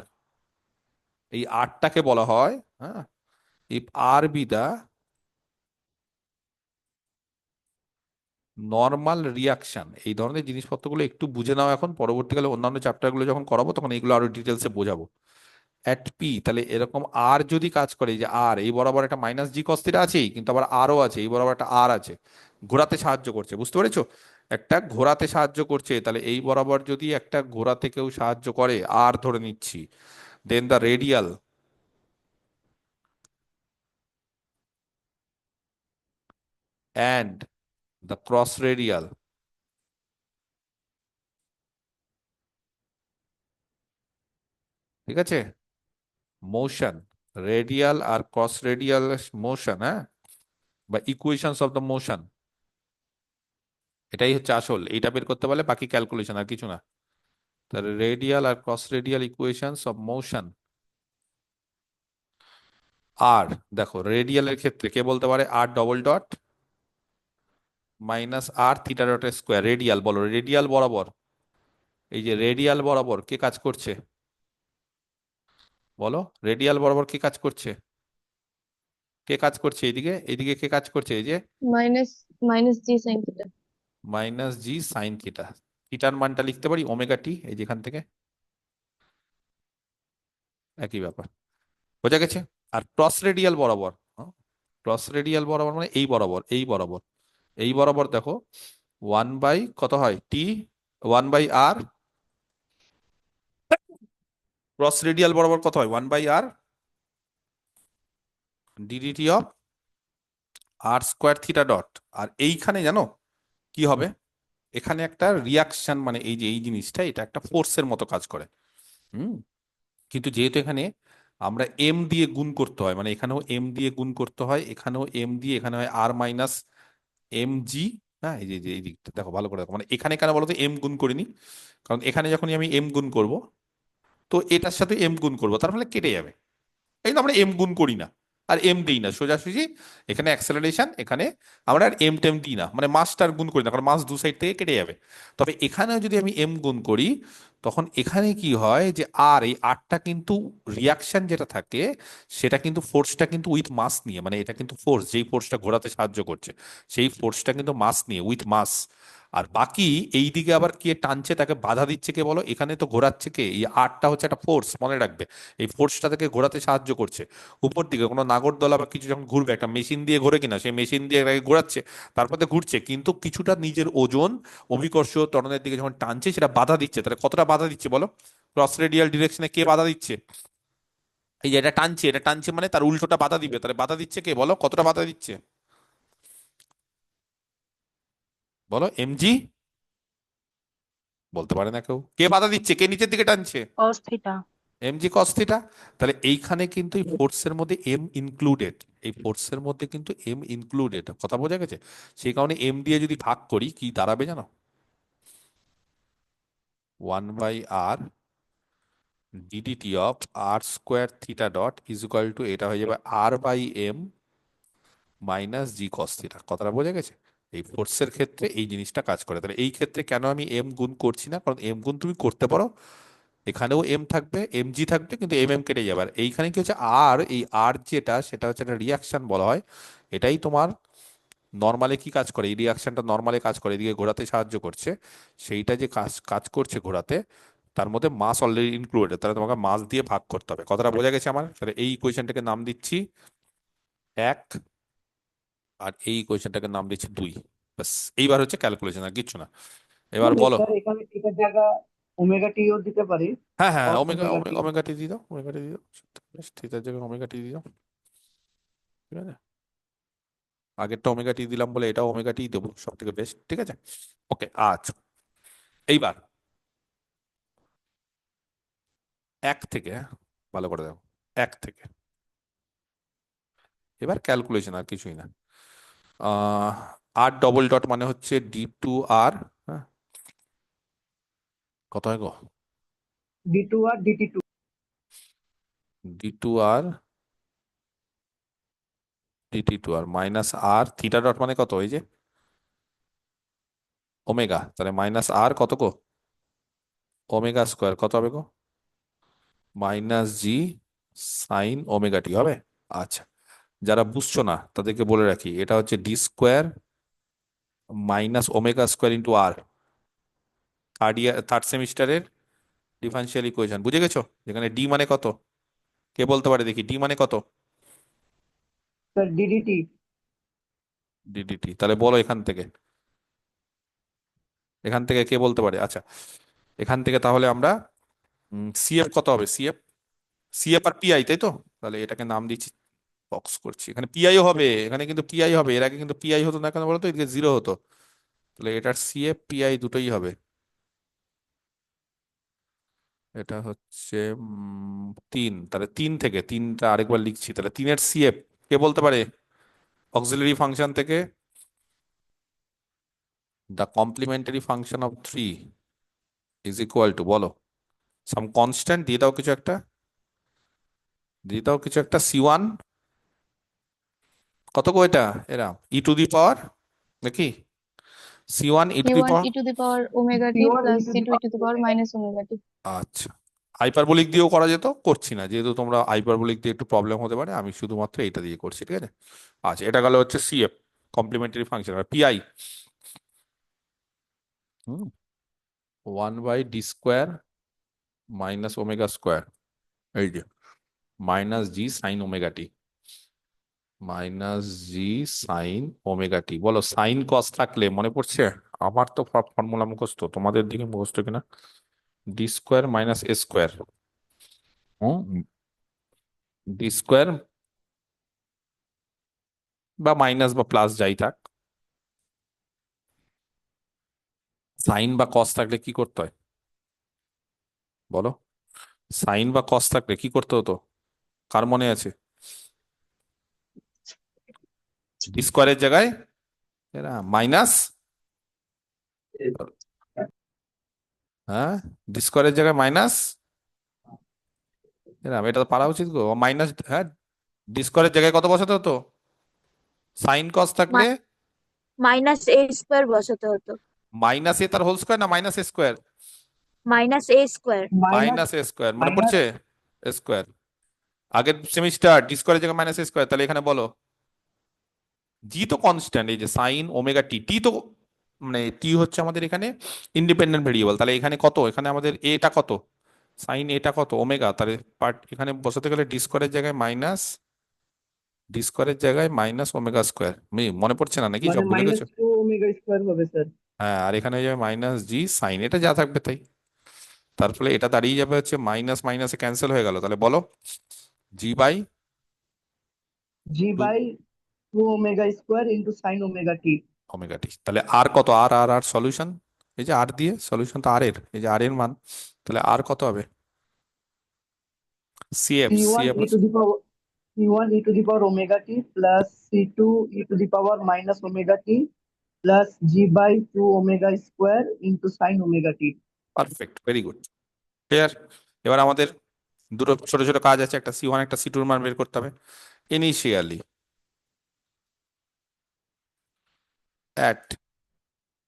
এই আরটাকে বলা হয়, হ্যাঁ, if R be the normal reaction. এই ধরনের জিনিসপত্রগুলো একটু বুঝে নাও, এখন পরবর্তীকালে অন্যান্য চ্যাপ্টারগুলো যখন করাবো তখন এগুলো আরো ডিটেলসে বোঝাবো। অ্যাট পি, তাহলে এরকম আর যদি কাজ করে, এই যে আর এই বরাবর একটা মাইনাস জি কস থিটা আছেই, কিন্তু আবার আরও আছে, এই বরাবর একটা আর আছে, ঘোরাতে সাহায্য করছে, বুঝতে পেরেছো? একটা ঘোরাতে সাহায্য করছে, তাহলে এই বরাবর যদি একটা ঘোরাতে কেউ সাহায্য করে, আর ধরে নিচ্ছি, then the radial and the cross radial, ঠিক আছে, মোশন, রেডিয়াল আর ক্রস রেডিয়াল মোশন, হ্যাঁ, বা ইকুয়েশনস অফ দ্য মোশন, এটাই হচ্ছে আসল। এইটা বের করতে পারলে বাকি ক্যালকুলেশন আর কিছু না। তাহলে রেডিয়াল আর cross radial equations of motion. আর দেখো রেডিয়ালের ক্ষেত্রে কে বলতে পারে? R double dot minus r theta dot square. Radial বলো, রেডিয়াল বরাবর, এই যে রেডিয়াল বরাবর কে কাজ করছে বলো? রেডিয়াল বরাবর কে কাজ করছে? কে কাজ করছে এইদিকে? এইদিকে কে কাজ করছে? এই যে মাইনাস মাইনাস জি সাইন থিটা। মাইনাস জি সাইন থিটা। থিটার মানটা লিখতে পারি ওমেগা টি, এই যেখান থেকে, একই ব্যাপার, বোঝা গেছে? আর ক্রস রেডিয়াল বরাবর, ক্রস রেডিয়াল বরাবর মানে এই বরাবর, এই বরাবর, এই বরাবর দেখো, ওয়ান বাই কত হয় t, one by r, cross radial বরাবর কত হয়? One by r d d t of r square theta dot. আর এইখানে জানো কি হবে? এখানে একটা রিয়াকশন, মানে এই যে এই জিনিসটা, এটা একটা ফোর্সের মতো কাজ করে। হুম, কিন্তু যেহেতু এখানে আমরা এম দিয়ে গুণ করতে হয়, মানে এখানেও এম দিয়ে গুণ করতে হয়, এখানেও এম দিয়ে, এখানে হয় আর মাইনাস এম জি। হ্যাঁ, এই যে এই দিকটা দেখো ভালো করে দেখো, মানে এখানে কেন বলতো এম গুণ করিনি? কারণ এখানে যখনই আমি এম গুণ করব, তো এটার সাথে এম গুণ করবো, তার ফলে কেটে যাবে। এই তো আমরা এম গুণ করি না আর এম দিই না, সোজাসুজি এখানে অ্যাক্সেলারেশন, এখানে আমরা আর এম টেম দিই না, মানে মাসটার গুণ করি না, কারণ মাস দু সাইড থেকে কেটে যাবে। তবে এখানেও যদি আমি এম গুণ করি, তখন এখানে কি হয় যে আর এই আরটা কিন্তু রিয়াকশন যেটা থাকে, সেটা কিন্তু ফোর্সটা কিন্তু উইথ মাস নিয়ে, মানে এটা কিন্তু ফোর্স, যেই ফোর্সটা ঘোরাতে সাহায্য করছে, সেই ফোর্সটা কিন্তু মাস নিয়ে, উইথ মাস। আর বাকি এই দিকে আবার কে টানছে, তাকে বাধা দিচ্ছে কে বলো? এখানে তো ঘোরাচ্ছে কে? এই আরটা হচ্ছে একটা ফোর্স, মনে রাখবে। এই ফোর্সটা তাকে ঘোরাতে সাহায্য করছে। উপর দিকে কোনো নাগরদোলা বা কিছু যখন ঘুরবে, একটা মেশিন দিয়ে ঘোরে কিনা, সেই মেশিন দিয়ে এটাকে ঘোরাচ্ছে, তারপরে তো ঘুরছে, কিন্তু কিছুটা নিজের ওজন অভিকর্ষ ত্বরণের দিকে যখন টানছে, সেটা বাধা দিচ্ছে। তাহলে কতটা বাধা দিচ্ছে বলো? ক্রস রেডিয়াল ডিরেকশনে কে বাধা দিচ্ছে? এই যে এটা টানছে, এটা টানছে মানে তার উল্টোটা বাধা দিবে, তাহলে বাধা দিচ্ছে কে বলো? কতটা বাধা দিচ্ছে বলো? এমজি বলতে পারে না কেউ? কে বাধা দিচ্ছে, কে নিচের দিকে টানছে? cos theta. MG cos theta. তাহলে এইখানে কিন্তু এই ফোর্সের মধ্যে এম ইনক্লুডেড, এই ফোর্সের মধ্যে কিন্তু এম ইনক্লুডেড, কথা বোঝা গেছে? সেই কারণে এম দিয়ে যদি ভাগ করি কি দাঁড়াবে জানো? One by r d d t of r square theta dot is equal to, এটা হয়ে যাবে r by m minus G cos theta. কথাটা বোঝা গেছে? এই ফোর্সের ক্ষেত্রে এই জিনিসটা কাজ করে। তাহলে এই ক্ষেত্রে কেন আমি এম গুণ করছি না? কারণ এম গুণ তুমি করতে পারো, এখানেও এম থাকবে, এম জি থাকবে, কিন্তু এম এম কেটে যাবে। আর এইখানে কি হচ্ছে, আর এই আর যেটা, সেটা হচ্ছে একটা রিয়াকশন বলা হয়। এটাই তোমার নর্মালে কি কাজ করে, এই রিয়াকশনটা নর্মালে কাজ করে, এদিকে ঘোরাতে সাহায্য করছে। সেইটা যে কাজ কাজ করছে ঘোরাতে, তার মধ্যে মাস অলরেডি ইনক্লুডেড, তাহলে তোমাকে মাস দিয়ে ভাগ করতে হবে। কথাটা বোঝা গেছে আমার? তাহলে এই ইকুয়েশনটাকে নাম দিচ্ছি 1, আর এই ইকুয়েশনটাকে নাম দিচ্ছি 2। ব্যাস, এইবার হচ্ছে ক্যালকুলেশন, আর কিচ্ছু না। এবার বলো। স্যার এখানে টিটার জায়গা ওমেগা টিও দিতে পারি, হ্যাঁ হ্যাঁ, cos omega omega t. Omega টি দিয়ে দাও, ওমেগা টি দিয়ে দাও। বেশ, থিটার জায়গায় ওমেগা টি দিয়ে দাও। ঠিক আছে, আগেরটা ওমেগা টি দিলাম বলে এটা ওমেগা টি দেবো, সব থেকে বেস্ট। ঠিক আছে, ওকে। আচ্ছা, এইবার 1 থেকে, ভালো করে দেখো, 1 থেকে এবার ক্যালকুলেশন, আর কিছুই না। আহ আর ডবল ডট মানে হচ্ছে D2R, হ্যাঁ, কত হয় গো? D2 আর DT2। D2R DT2R minus r theta dot মানে কত, এই যে ওমেগা, তাহলে মাইনাস আর কত গো, ওমেগা স্কোয়ার, কত হবে গো? মাইনাস জি সাইন ওমেগা টি হবে। আচ্ছা, যারা বুঝছো না তাদেরকে বলে রাখি, এটা হচ্ছে d square minus omega square into r, third সেমিস্টারের ডিফারেন্সিয়াল ইকুয়েশন। বুঝে গেছো? যেখানে ডি মানে কত, কে বলতে পারে দেখি, ডি মানে কত? Sir DDT। ডিডিটি, তাহলে বলো এখান থেকে, এখান থেকে কে বলতে পারে? আচ্ছা, এখান থেকে তাহলে আমরা সিএফ কত হবে, সিএফ, সিএফ আর পিআই, তাই তো? তাহলে এটাকে নাম দিচ্ছি, বক্স করছি, এখানে পিআইও হবে, এখানে কিন্তু পিআই হবে। এর আগে কিন্তু পিআই হতো না, কেন বলতো, এদিকে জিরো হতো। তাহলে এটার সিএফ পিআই দুটোই হবে। এটা হচ্ছে 3, তাহলে 3 থেকে, তিনটা আরেকবার লিখছি, তাহলে 3-এর সিএফ কে বলতে পারে? অক্সিলারি ফাংশন থেকে the complimentary function of 3 is equal two, বলো, সাম কনস্ট্যান্ট দিয়ে দাও, কিছু একটা দিয়ে দাও, কিছু একটা C1, কত গো এটা, এরা ই টু দি পাওয়ার নাকি, C1 E to the C1 power. e to the power omega t P1 plus e to the C2 e power to the power omega minus t। omega t. আচ্ছা, হাইপারবোলিক দিয়েও করা যেত, করছি না, যেহেতু তোমরা হাইপারবোলিক দিয়ে একটু প্রবলেম হতে পারে, আমি শুধুমাত্র এটা দিয়ে করছি। ঠিক আছে, আচ্ছা, এটা গেল হচ্ছে সিএফ, কমপ্লিমেন্টারি ফাংশন। আর PI, 1/d² minus omega square, এই যে মাইনাস জি সাইন ওমেগা টি, মাইনাস জি সাইন ওমেগা টি। বলো, সাইন কস থাকলে মনে পড়ছে? আমার তো ফর্মুলা মুখস্থ, তোমাদের দিকে মুখস্থ কিনা? D² মাইনাস A² D² বা মাইনাস বা প্লাস যাই থাক, সাইন বা কস থাকলে কি করতে হয় বলো? সাইন বা কস থাকলে কি করতে হতো, কার মনে আছে? D² জায়গায় এরা মাইনাস, হ্যাঁ, D² জায়গায় মাইনাস, এরা এটা তো পারা উচিত গো, মাইনাস, হ্যাঁ, D² জায়গায় কত বসাতে হতো? সাইন কস থাকলে -a² বসাতে হতো। মাইনাস এ তার হোল স্কোয়ার, না minus A²? -a²। Minus minus A², মনে মাইনাস পড়ছে? A², আগের সেমিস্টার D² জায়গায় মাইনাস A²। তাহলে এখানে বলো, জি তো কনস্ট্যান্ট, এই যে সাইন ওমেগা টি, টি তো মানে টি হচ্ছে আমাদের এখানে ইন্ডিপেন্ডেন্ট ভেরিয়েবল, তাহলে এখানে কত, এখানে আমাদের এটা কত, সাইন এটা কত, ওমেগা, তাহলে পার্ট এখানে বসাতে গেলে D² জায়গায় মাইনাস, D² জায়গায় মাইনাস ওমেগা স্কোয়ার। মনে পড়ছে না নাকি, মানে সব ভুলে গেছো? -2 ওমেগা স্কোয়ার হবে স্যার। হ্যাঁ, আর এখানে হয়ে যাবে মাইনাস জি সাইন, এটা যা থাকবে তাই। তার ফলে এটা দাঁড়িয়ে যাবে হচ্ছে, মাইনাস মাইনাসে ক্যান্সেল হয়ে গেল, তাহলে বলো G by G two by 2 omega square into sine omega t. Omega t. তাহলে আর কত, আর আর আর সলিউশন, এই যে আর দিয়ে সলিউশন তো আর এর, এই যে আর এর মান, তাহলে আর কত হবে? CF, C1 CF e to the power C1 e to the power omega t plus C2 e to the power minus omega t plus G by 2 omega square into sin omega t। Perfect, very good, clear. এবার আমাদের দুটো ছোট ছোট কাজ আছে, একটা C1 একটা C2 এর মান বের করতে হবে। ইনিশিয়ালি অ্যাট,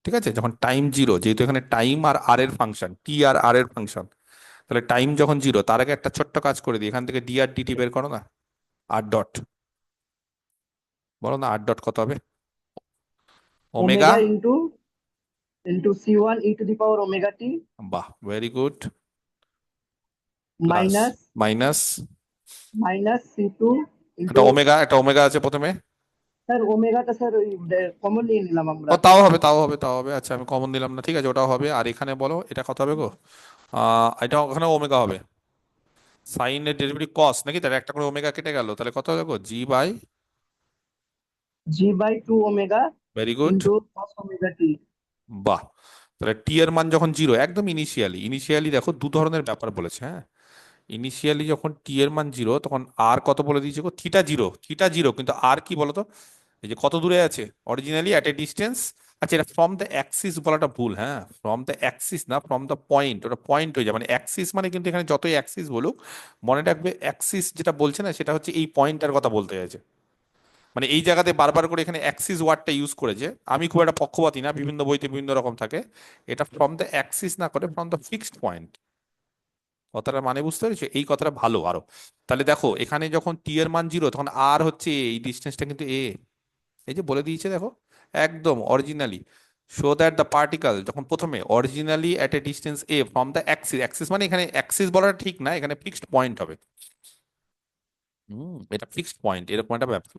ঠিক আছে, যখন টাইম জিরো, যেহেতু এখানে টাইম আর আর এর ফাংশন, টি আর আর এর ফাংশন, তাহলে টাইম যখন জিরো, তার আগে একটা ছোট্ট কাজ করে দিই, এখান থেকে ডি আর ডিটি বের করো না। আর ডট, বলো না আর ডট কত হবে? Omega. Omega into C1 e to the power omega t বাহ, very good. Plus minus minus minus C2 একটা ইন্টু ওমেগা, একটা ওমেগা আছে প্রথমে। স্যার ওমেগাটা স্যার ওই কমন নিয়ে নিলাম আমরা। ও তাও হবে, তাও হবে, তাও হবে। আচ্ছা আমি কমন দিলাম না, ঠিক আছে, ওটাও হবে। আর এখানে বলো এটা কত হবে গো? এটা ওখানে ওমেগা হবে। সাইনের ডেরিভেটিভ কস নাকি, তাহলে একটা করে ওমেগা কেটে গেল, তাহলে কত হবে গো? G by. G/2 omega very good. Into cos omega t। বাহ, তাহলে টি এর মান যখন জিরো, একদম ইনিশিয়ালি, ইনিশিয়ালি দেখো দু ধরনের ব্যাপার বলেছে, হ্যাঁ। ইনিশিয়ালি যখন টি এর মান জিরো, তখন আর কত বলে দিয়েছে গো? থিটা জিরো, থিটা জিরো, কিন্তু আর কি বলতো, এই যে কত দূরে আছে, অরিজিনালি অ্যাট এ ডিস্টেন্স। আচ্ছা, এটা ফ্রম দ্য অ্যাক্সিস বলাটা ভুল, হ্যাঁ, ফ্রম দ্য অ্যাক্সিস না, ফ্রম দ্য পয়েন্ট, ওটা পয়েন্ট হয়ে যায়। মানে অ্যাক্সিস মানে কিন্তু এখানে যতই অ্যাক্সিস বলুক, মনে রাখবে অ্যাক্সিস যেটা বলছে না, সেটা হচ্ছে এই পয়েন্টটার কথা বলতে চাইছে। মানে এই জায়গাতে বারবার করে এখানে অ্যাক্সিস ওয়ার্ডটা ইউজ করেছে। আমি খুব একটা পক্ষপাতী না, বিভিন্ন বইতে বিভিন্ন রকম থাকে। এটা ফ্রম দ্য অ্যাক্সিস না করে ফ্রম দ্য ফিক্সড পয়েন্ট। কথাটা মানে বুঝতে পেরেছো? এই কথাটা ভালো আরো। তাহলে দেখো এখানে যখন টি এর মান জিরো, তখন আর হচ্ছে এই ডিস্টেন্সটা কিন্তু এ। এই যে বলে দিয়েছে দেখো, একদম originally. Show that the particle, যখন প্রথমে originally at a distance a from the Axis, Axis মানে এখানে অ্যাক্সিস বলাটা ঠিক না, এখানে ফিক্সড পয়েন্ট হবে। এটা ফিক্সড পয়েন্ট, এরকম একটা ব্যাপার।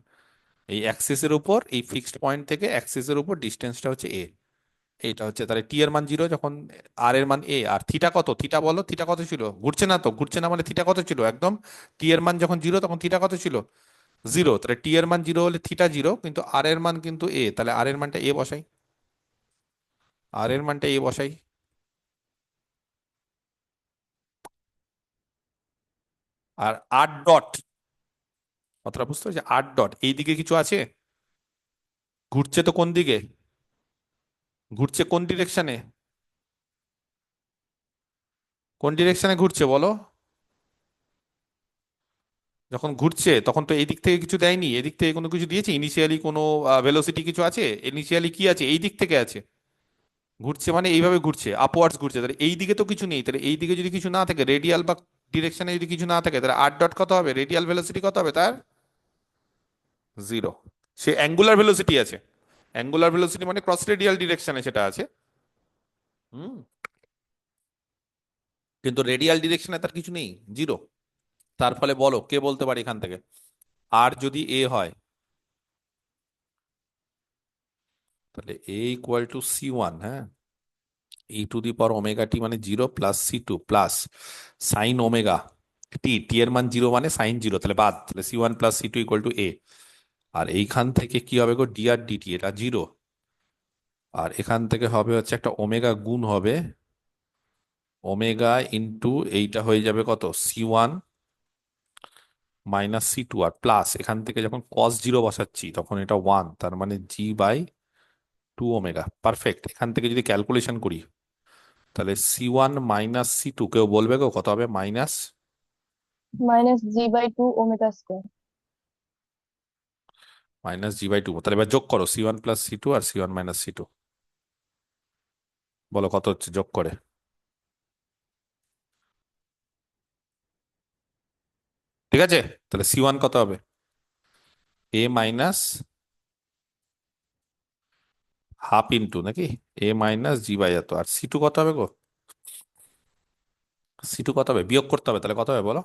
এই অ্যাক্সিসের উপর, এই ফিক্সড পয়েন্ট থেকে অ্যাক্সিসের উপর ডিস্টেন্সটা হচ্ছে এ। এইটা হচ্ছে, তাহলে টি এর মান জিরো যখন আর এর মান এ। আর থিটা কত? থিটা বলো, থিটা কত ছিল? ঘুরছে না তো, ঘুরছে না মানে থিটা কত ছিল? একদম টি এর মান যখন জিরো, তখন থিটা কত ছিল? জিরো। তাহলে টি এর মান জিরো হলে থিটা জিরো, কিন্তু আর এর মান কিন্তু এ, তাহলে আর এর মানটা এ বসাই। আর এর মানটা এ বসাই। আর আর ডট, কথাটা বুঝতে পারছি? আর ডট, এইদিকে কিছু আছে? ঘুরছে তো কোন দিকে? ঘুরছে কোন ডিরেকশনে? কোন ডিরেকশনে ঘুরছে বলো? যখন ঘুরছে তখন তো এই দিক থেকে কিছু দেয়নি, এদিক থেকে কোনো কিছু দিয়েছে? ইনিশিয়ালি কোনো ভেলোসিটি কিছু আছে? ইনিশিয়ালি কি আছে? এই দিক থেকে আছে। ঘুরছে মানে এইভাবে ঘুরছে, আপওয়ার্ডস ঘুরছে, তাহলে এই দিকে তো কিছু নেই। তাহলে এই দিকে যদি কিছু না থাকে, রেডিয়াল বা ডিরেকশনে যদি কিছু না থাকে, তাহলে আর ডট কত হবে? রেডিয়াল ভেলোসিটি কত হবে তার? জিরো। সে অ্যাঙ্গুলার ভেলোসিটি আছে। অ্যাঙ্গুলার ভেলোসিটি মানে ক্রস রেডিয়াল ডিরেকশনে সেটা আছে। হুম। কিন্তু রেডিয়াল ডিরেকশনে তার কিছু নেই, জিরো। তার ফলে বলো, কে বলতে পারে এখান থেকে, আর যদি এ হয়, তাহলে এ ইকুয়াল টু C1, হ্যাঁ, ই to the power omega t মানে zero, plus C2 plus sine omega t. T এর মান জিরো মানে সাইন জিরো, তাহলে বাদ, তাহলে C1 plus C2 equal to a. আর এইখান থেকে কি হবে গো? ডি আর ডিটি, এটা জিরো। আর এখান থেকে হবে হচ্ছে একটা ওমেগা গুণ হবে ওমেগা ইন্টু, এইটা হয়ে যাবে কত? C1 মাইনাস C2, আর প্লাস এখান থেকে যখন কস জিরো বসাচ্ছি তখন এটা ওয়ান, তার মানে G/2 ওমেগা। পারফেক্ট। এখান থেকে যদি ক্যালকুলেশন করি, তাহলে C1 মাইনাস C2, কেউ বলবে গো কত হবে? Minus G/2 omega square. G/2। তাহলে এবার যোগ করো C1 প্লাস C2 আর C1 মাইনাস C2, বলো কত হচ্ছে যোগ করে? ঠিক আছে, তাহলে C1 কত হবে? এ মাইনাস হাফ ইন্টু নাকি, এ মাইনাস G/, এত। আর C2 কত হবে গো? C2 কত হবে? বিয়োগ করতে হবে, তাহলে কত হবে বলো?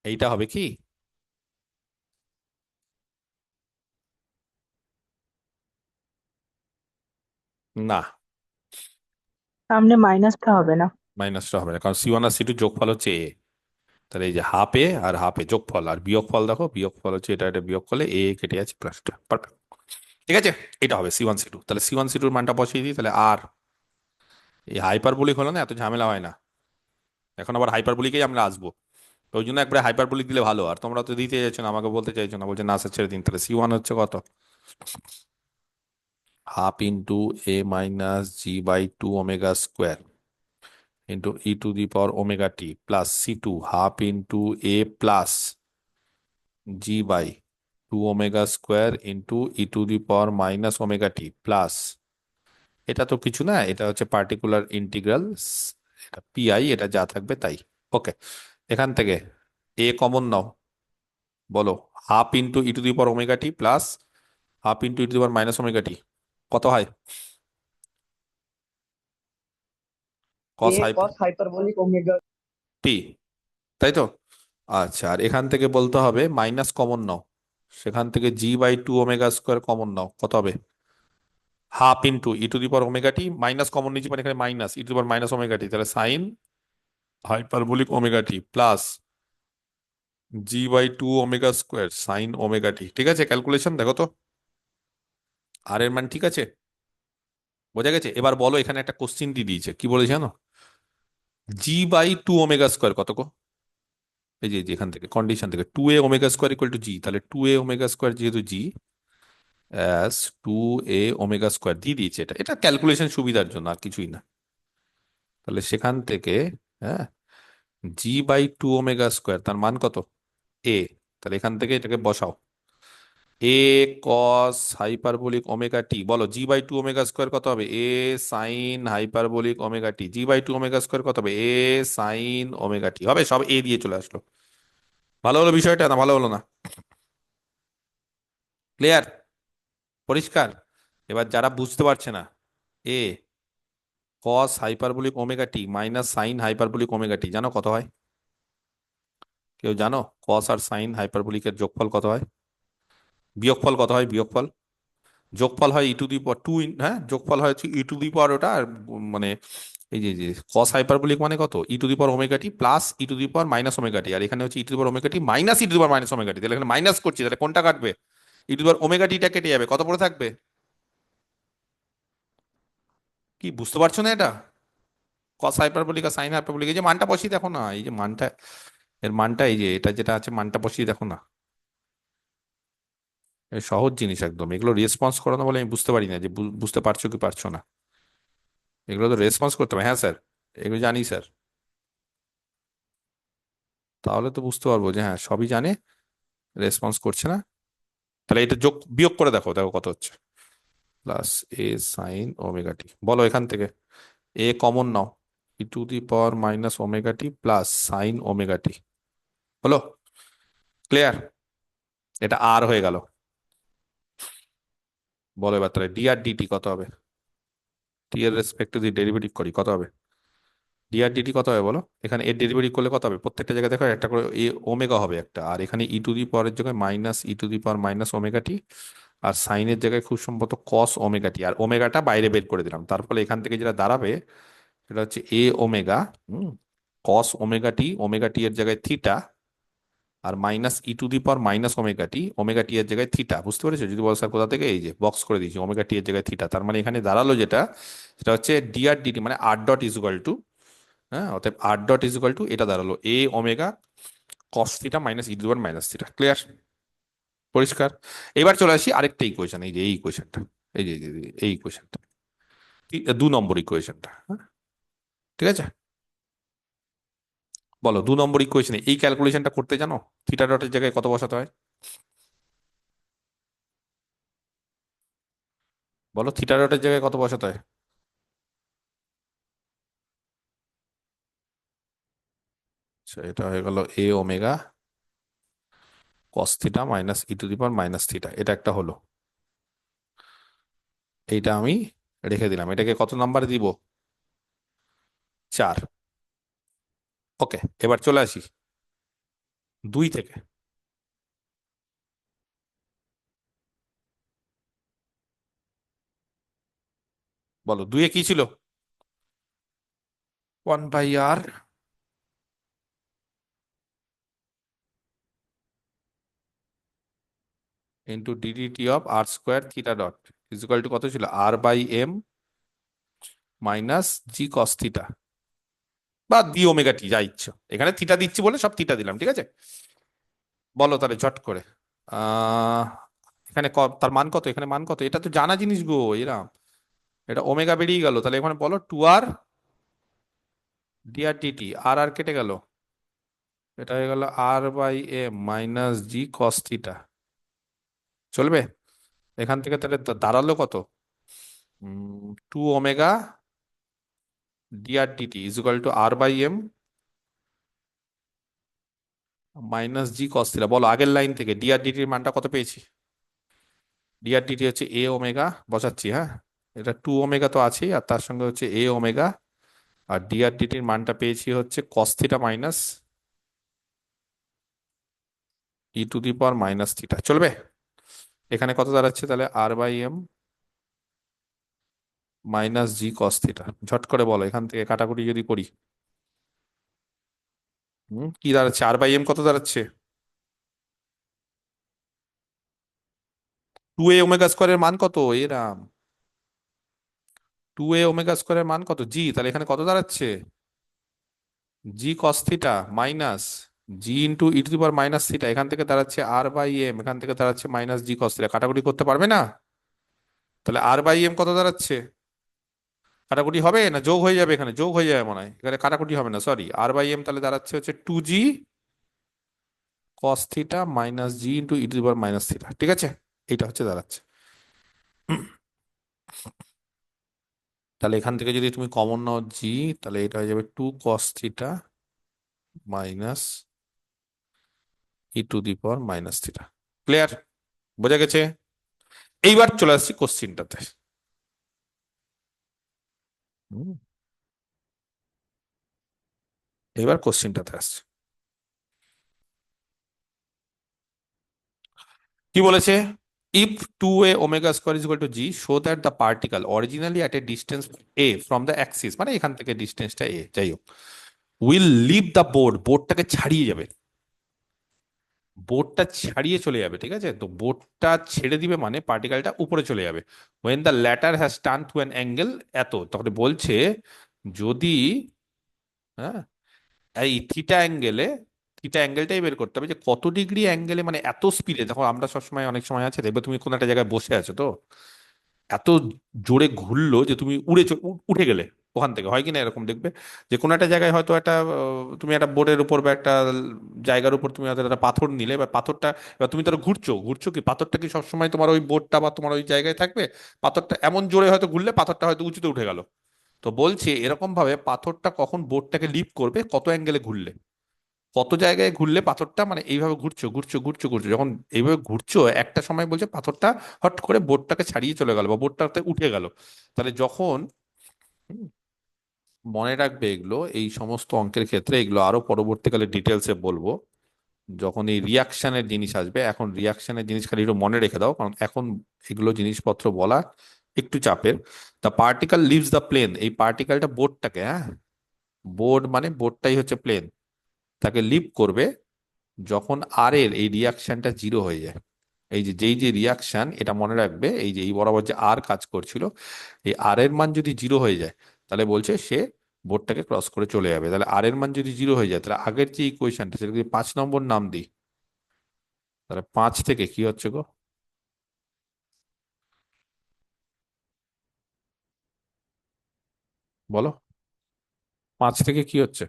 এইটা হবে কি? না, সামনে মাইনাসটা হবে না। মাইনাসটা হবে না, কারণ C1 আর C2 যোগফল হচ্ছে এ। তাহলে এই যে হাফ এ আর হাফ এ যোগফল, আর বিয়োগফল দেখো, বিয়োগফল হচ্ছে এটা, এটা বিয়োগ করলে এ কেটে যাচ্ছে, প্লাসটা। পারফেক্ট। ঠিক আছে, এটা হবে C1 C2। তাহলে C1 C2 এর মানটা বসিয়ে দিই, তাহলে আর এই হাইপারবোলিক হলো না, এত ঝামেলা হয় না। এখন আবার হাইপারবোলিকেই আমরা আসবো, তো ওই জন্য একবারে হাইপারবোলিক দিলে ভালো। আর তোমরা তো দিতে চাইছো না, আমাকে বলতে চাইছো না, বলছে না স্যার ছেড়ে দিন। তাহলে C1 হচ্ছে কত? Half into A minus G/2 omega square into e to the power omega t, plus C2 half into A plus G/2 omega square into e to the power minus omega t, plus এটা তো কিছু না, এটা হচ্ছে পার্টিকুলার ইন্টিগ্রাল, এটা পিআই, এটা যা থাকবে তাই। ওকে, এখান থেকে এ কমন নাও, বলো half into e to the power omega t plus half into e to the power minus omega t কত হয়? a cos high cos hyperbolic omega t, তাই তো? আচ্ছা, আর এখান থেকে বলতে হবে মাইনাস কমন নাও, সেখান থেকে G by two omega square common নাও, কত হবে? Half into e to the power omega t, minus common নিচ্ছি মানে এখানে minus e to the power minus omega t, তাহলে sine hyperbolic omega t plus G by two omega square sine omega t. ঠিক আছে, ক্যালকুলেশন দেখো তো, আর এর মান ঠিক আছে, বোঝা গেছে? এবার বলো, এখানে একটা কোশ্চিন দিয়ে দিয়েছে, কি বলেছে জানো? G by two omega square কত গো? এই যে এখান থেকে কন্ডিশন থেকে two a omega square equal to G, তাহলে টু এ ওমেগা স্কোয়ার যেহেতু G as two a omega square দিয়ে দিয়েছে, এটা এটা ক্যালকুলেশন সুবিধার জন্য, আর কিছুই না। তাহলে সেখান থেকে, হ্যাঁ, জি বাই টু ওমেগা স্কোয়ার তার মান কত? এ। তাহলে এখান থেকে এটাকে বসাও, এ কস হাইপারবোলিক ওমেগা টি, বলো G by two omega square কত হবে? A sine hyperbolic omega t, G by two omega square কত হবে? এ সাইন ওমেগা টি হবে, সব এ দিয়ে চলে আসলো। ভালো হলো বিষয়টা না ভালো হলো না? ক্লিয়ার? পরিষ্কার? এবার যারা বুঝতে পারছে না, এ cos hyperbolic omega t minus sine hyperbolic omega টি জানো কত হয়? কেউ জানো কস আর সাইন হাইপারবোলিকের যোগফল কত হয়? বিয়োগফল কত হয়? বিয়োগফল, যোগফল হয় ই টু দি পাওয়ার টু, হ্যাঁ, যোগফল হয় হচ্ছে ই টু দি পাওয়ার ওটা, আর মানে এই যে কস হাইপারবোলিক মানে কত? E to the power omega t plus e to the power minus omega t, আর এখানে হচ্ছে e to the power omega t minus e to the power minus omega t. তাহলে এখানে মাইনাস করছি, তাহলে কোনটা কাটবে? ই টু দি পাওয়ার ওমেগা টিটা কেটে যাবে, কত পড়ে থাকবে? কি বুঝতে পারছো না এটা? কস হাইপারবোলিক আর সাইন হাইপারবোলিক, এই যে মানটা বসিয়ে দেখো না, এই যে মানটা, এর মানটা এই যে এটা যেটা আছে, মানটা বসিয়ে দেখো না। এই সহজ জিনিস একদম, এগুলো রেসপন্স করো না বলে আমি বুঝতে পারি না যে বুঝতে পারছো কি পারছো না। এগুলো তো রেসপন্স করতে হবে, হ্যাঁ স্যার এগুলো জানি স্যার, তাহলে তো বুঝতে পারবো যে হ্যাঁ সবই জানে, রেসপন্স করছে না। তাহলে এটা যোগ বিয়োগ করে দেখো, দেখো কত হচ্ছে। Plus a sine omega t, বলো এখান থেকে এ কমন নাও, e to the power minus omega t plus sine omega t, হলো? ক্লিয়ার? এটা আর হয়ে গেল। বলো এবার তাহলে ডি আর ডিটি কত হবে? টি এর রেসপেক্ট যদি ডেরিভেটিভ করি কত হবে? ডি আর ডিটি কত হবে বলো? এখানে এর ডেরিভেটিভ করলে কত হবে? প্রত্যেকটা জায়গায় দেখো একটা করে এ ওমেগা হবে একটা, আর এখানে ই টু দি পাওয়ারের জায়গায় minus e to the power minus omega t, আর সাইনের জায়গায় খুব সম্ভবত কস ওমেগা টি, আর ওমেগাটা বাইরে বের করে দিলাম, তার ফলে এখান থেকে যেটা দাঁড়াবে সেটা হচ্ছে এ ওমেগা কস ওমেগা টি এর জায়গায় থিটা, আর minus e to the power minus omega t এর জায়গায় থিটা। বুঝতে পেরেছো? যদি বলো স্যার কোথা থেকে, এই যে বক্স করে দিয়েছি ওমেগা টি এর জায়গায় থিটা, তার মানে এখানে দাঁড়ালো যেটা, সেটা হচ্ছে ডি আর ডিটি মানে r dot is equal to, হ্যাঁ, অতএব r dot is equal to এটা দাঁড়ালো a omega cos theta minus e to the power minus theta. Clear? পরিষ্কার? এবার চলে আসি আরেকটা ইকুয়েশন, এই যে এই ইকুয়েশনটা, এই যে এই ইকুয়েশনটা, দু নম্বর ইকুয়েশনটা, হ্যাঁ, ঠিক আছে? বলো 2 নম্বর ইকুয়েশনে এই ক্যালকুলেশনটা করতে জানো? থিটা ডটের জায়গায় কত বসাতে হয়? বলো থিটা ডটের জায়গায় কত বসাতে হয়? আচ্ছা, এটা হয়ে গেল a omega cos theta minus e to the power minus theta, এটা একটা হলো, এইটা আমি রেখে দিলাম, এটাকে কত নাম্বারে দিব? 4। ওকে, এবার চলে আসি 2 থেকে। বলো 2-এ কি ছিল? 1/r into d d t of r square theta dot is equal to কত ছিল? R by m minus G cos theta বা ডি ওমেগা টি, যা ইচ্ছা, এখানে থিটা দিচ্ছি বলে সব থিটা দিলাম, ঠিক আছে? বলো তাহলে ঝট করে, আহ এখানে তার মান কত? এখানে মান কত? এটা তো জানা জিনিস গো, এরা এটা ওমেগা বেরিয়ে গেল, তাহলে এখানে বলো 2r ডি আর ডিটি, আর আর কেটে গেল, এটা হয়ে গেল r by m minus G cos theta. চলবে? এখান থেকে তাহলে দাঁড়ালো কত? Two omega d r d t is equal to r by m minus G cos theta. বলো আগের লাইন থেকে ডিআর ডিটির মানটা কত পেয়েছি? ডিআর ডিটি হচ্ছে এ ওমেগা, বসাচ্ছি হ্যাঁ, এটা টু ওমেগা তো আছেই, আর তার সঙ্গে হচ্ছে এ ওমেগা, আর ডিআর ডিটির মানটা পেয়েছি হচ্ছে cos theta minus e to the power minus theta. চলবে? এখানে কত দাঁড়াচ্ছে তাহলে? R by m minus G cos theta. ঝট করে বলো, এখান থেকে কাটাকুটি যদি করি কি দাঁড়াচ্ছে? আর বাই এম কত দাঁড়াচ্ছে? টু এ ওমেগা স্কোয়ারের মান কত এরাম? টু এ ওমেগা স্কোয়ারের মান কত? জি। তাহলে এখানে কত দাঁড়াচ্ছে? G cos theta minus G into e to the power minus theta. এখান থেকে দাঁড়াচ্ছে আর বাই এম, এখান থেকে দাঁড়াচ্ছে মাইনাস জি কস থিটা। কাটাকুটি করতে পারবে না? তাহলে আর বাই এম কত দাঁড়াচ্ছে? কাটাকুটি হবে না যোগ হয়ে যাবে? এখানে যোগ হয়ে যাবে মনে হয়, এখানে কাটাকুটি হবে না, সরি। আর বাই এম তাহলে দাঁড়াচ্ছে হচ্ছে two g cos theta minus G into e to the power minus theta. ঠিক আছে, এইটা হচ্ছে দাঁড়াচ্ছে। তাহলে এখান থেকে যদি তুমি কমন নাও জি, তাহলে এটা হয়ে যাবে two cos theta minus e to the power minus theta. Clear? বোঝা গেছে? এইবার চলে আসছি কোশ্চিনটাতে। এবার কোশ্চিনটাতে আসছে। কি বলেছে? If two a omega square is equal to g, show that the particle originally at a distance a from the axis, মানে এখান থেকে ডিস্টেন্সটা এ, যাই হোক, উইল লিভ দ্য বোর্ড, বোর্ডটাকে ছাড়িয়ে যাবে, বোর্ডটা ছাড়িয়ে চলে যাবে। ঠিক আছে, তো বোর্ডটা ছেড়ে দিবে মানে পার্টিকেলটা উপরে চলে যাবে। When the latter has turn to an angle এত, তখন বলছে যদি, হ্যাঁ, এই থিটা অ্যাঙ্গেলে, থিটা অ্যাঙ্গেলটাই বের করতে হবে যে কত ডিগ্রি অ্যাঙ্গেলে, মানে এত স্পিডে। দেখো আমরা সবসময়, অনেক সময় আছে দেখবে তুমি কোনো একটা জায়গায় বসে আছো, তো এত জোরে ঘুরলো যে তুমি উঠে গেলে ওখান থেকে, হয় কিনা এরকম দেখবে যে কোনো একটা জায়গায় হয়তো একটা তুমি একটা বোর্ডের উপর বা একটা জায়গার উপর তুমি হয়তো একটা পাথর নিলে, বা পাথরটা, এবার তুমি ধরো ঘুরছো ঘুরছো, কি পাথরটা কি সবসময় তোমার ওই বোর্ডটা বা তোমার ওই জায়গায় থাকবে? পাথরটা এমন জোরে হয়তো ঘুরলে পাথরটা হয়তো উঁচুতে উঠে গেল। তো বলছে এরকম ভাবে পাথরটা কখন বোর্ডটাকে লিফট করবে, কত অ্যাঙ্গেলে ঘুরলে, কত জায়গায় ঘুরলে পাথরটা, মানে এইভাবে ঘুরছো ঘুরছো ঘুরছো ঘুরছো, যখন এইভাবে ঘুরছো একটা সময় বলছে পাথরটা হট করে বোর্ডটাকে ছাড়িয়ে চলে গেল বা বোর্ডটাতে উঠে গেল। তাহলে যখন, হুম, মনে রাখবে এগুলো, এই সমস্ত অঙ্কের ক্ষেত্রে এগুলো আরো পরবর্তীকালে ডিটেলসে বলবো যখন এই রিয়াকশনের জিনিস আসবে। এখন রিয়াকশনের জিনিস খালি একটু মনে রেখে দাও, কারণ এখন এগুলো জিনিসপত্র বলা একটু চাপের। The particle leaves the plane, এই পার্টিকেলটা বোর্ডটাকে, হ্যাঁ, বোর্ড মানে বোর্ডটাই হচ্ছে প্লেন, তাকে লিভ করবে যখন আর এর এই রিয়াকশনটা জিরো হয়ে যায়। এই যে যেই যে রিয়াকশন, এটা মনে রাখবে, এই যে এই বরাবর যে আর কাজ করছিল, এই আর এর মান যদি জিরো হয়ে যায় তাহলে বলছে সে বোর্ডটাকে ক্রস করে চলে যাবে। তাহলে আর এর মান যদি জিরো হয়ে যায়, তাহলে আগের যে ইকুয়েশনটা সেটা যদি 5 নম্বর নাম দিই, তাহলে 5 থেকে কি হচ্ছে গো? বলো, 5 থেকে কি হচ্ছে?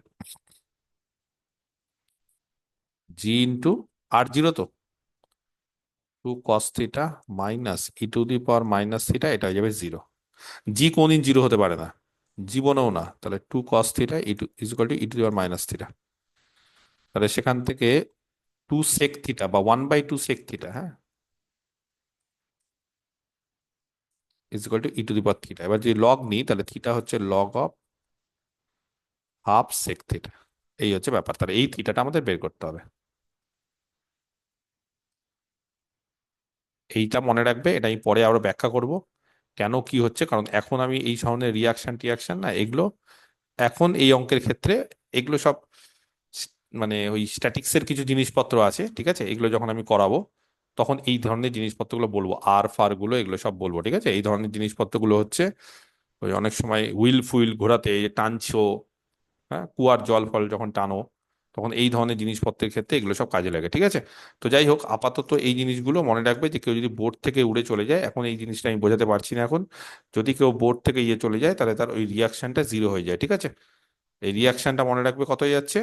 জি ইন্টু আর জিরো, তো two cos theta minus e to the power minus theta, এটা হয়ে যাবে জিরো। জি কোনদিন জিরো হতে পারে না, জীবনেও না। তাহলে two cos theta is equal to e to the power minus theta. তাহলে সেখান থেকে টু সেক থিটা বা 1/2 সেক থিটা, হ্যাঁ, is equal to e to the power theta. এবার যদি লগ নিই তাহলে থিটা হচ্ছে log of half sec theta. এই হচ্ছে ব্যাপার, তাহলে এই থিটাটা আমাদের বের করতে হবে। এইটা মনে রাখবে, এটা আমি পরে আরো ব্যাখ্যা করব কেন কি হচ্ছে, কারণ এখন আমি এই ধরনের রিয়াকশন টিয়াকশন না এগুলো, এখন এই অঙ্কের ক্ষেত্রে এগুলো সব মানে ওই স্ট্যাটিক্সের কিছু জিনিসপত্র আছে, ঠিক আছে, এগুলো যখন আমি করাবো তখন এই ধরনের জিনিসপত্রগুলো বলবো, আর ফার গুলো এগুলো সব বলবো। ঠিক আছে, এই ধরনের জিনিসপত্রগুলো হচ্ছে ওই অনেক সময় হুইল ফুইল ঘোরাতে এই যে টানছো, হ্যাঁ, কুয়ার জল ফল যখন টানো, তখন এই ধরনের জিনিসপত্রের ক্ষেত্রে এগুলো সব কাজে লাগে। ঠিক আছে, তো যাই হোক, আপাতত এই জিনিসগুলো মনে রাখবে যে কেউ যদি বোর্ড থেকে উড়ে চলে যায়, এখন এই জিনিসটা আমি বোঝাতে পারছি না এখন, যদি কেউ বোর্ড থেকে চলে যায় তাহলে তার ওই রিয়াকশনটা জিরো হয়ে যায়। ঠিক আছে, এই রিয়াকশনটা মনে রাখবে কত হয়ে যাচ্ছে,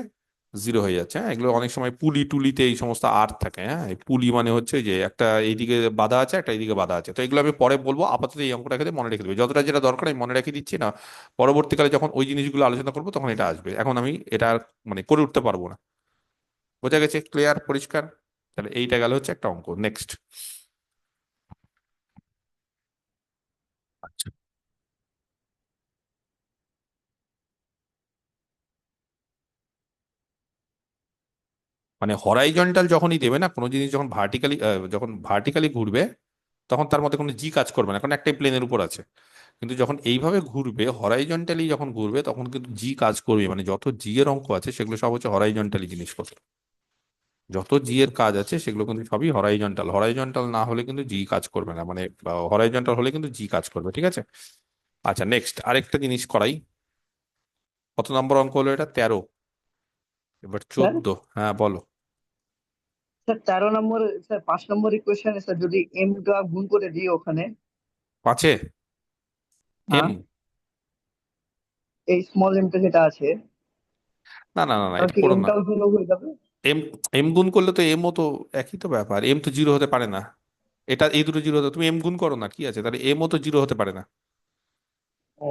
জিরো হয়ে যাচ্ছে। হ্যাঁ, এগুলো অনেক সময় পুলি টুলিতে এই সমস্ত আর থাকে। হ্যাঁ, এই পুলি মানে হচ্ছে ওই যে একটা এইদিকে বাধা আছে, একটা এইদিকে বাধা আছে। তো এগুলো আমি পরে বলবো, আপাতত এই অঙ্কটা খেতে মনে রেখে দেবে, যতটা যেটা দরকার আমি মনে রেখে দিচ্ছি না, পরবর্তীকালে যখন ওই জিনিসগুলো আলোচনা করবো তখন এটা আসবে। এখন আমি এটা আর মানে করে উঠতে পারবো না। বোঝা গেছে? ক্লিয়ার, পরিষ্কার? তাহলে এইটা গেল হচ্ছে একটা অঙ্ক। নেক্সট। আচ্ছা, মানে হরাইজন্টাল যখনই দেবে না কোনো জিনিস, যখন ভার্টিক্যালি ঘুরবে তখন তার মধ্যে কোনো জি কাজ করবে না, কারণ একটাই প্লেনের উপর আছে। কিন্তু যখন এইভাবে ঘুরবে, হরাইজন্টালি যখন ঘুরবে, তখন কিন্তু জি কাজ করবে। মানে যত জি এর অঙ্ক আছে সেগুলো সব হচ্ছে হরাইজন্টালি জিনিসপত্র। যত জি এর কাজ আছে সেগুলো কিন্তু সবই হরাইজন্টাল। হরাইজন্টাল না হলে কিন্তু জি কাজ করবে না, মানে হরাইজন্টাল হলে কিন্তু জি কাজ করবে। ঠিক আছে? আচ্ছা, নেক্সট আরেকটা জিনিস করাই। কত নম্বর অঙ্ক হলো এটা? 13। এবার স্যার 14। হ্যাঁ, বলো। স্যার 13 নম্বর, স্যার 5 নম্বর ইকুয়েশনে স্যার যদি এম টা গুণ করে দিই ওখানে, 5-এ এম? হ্যাঁ, এই স্মল এমটা যেটা আছে, না না না না, তাহলে এটা কি করো না। এমটাও জিরো হয়ে যাবে? এম, এম গুণ করলে তো এমও তো একই তো ব্যাপার। এম তো জিরো হতে পারে না। এটা এই দুটো জিরো হতে, তুমি এম গুণ করো না, কি আছে তাহলে? এমও তো জিরো হতে পারে না। ও,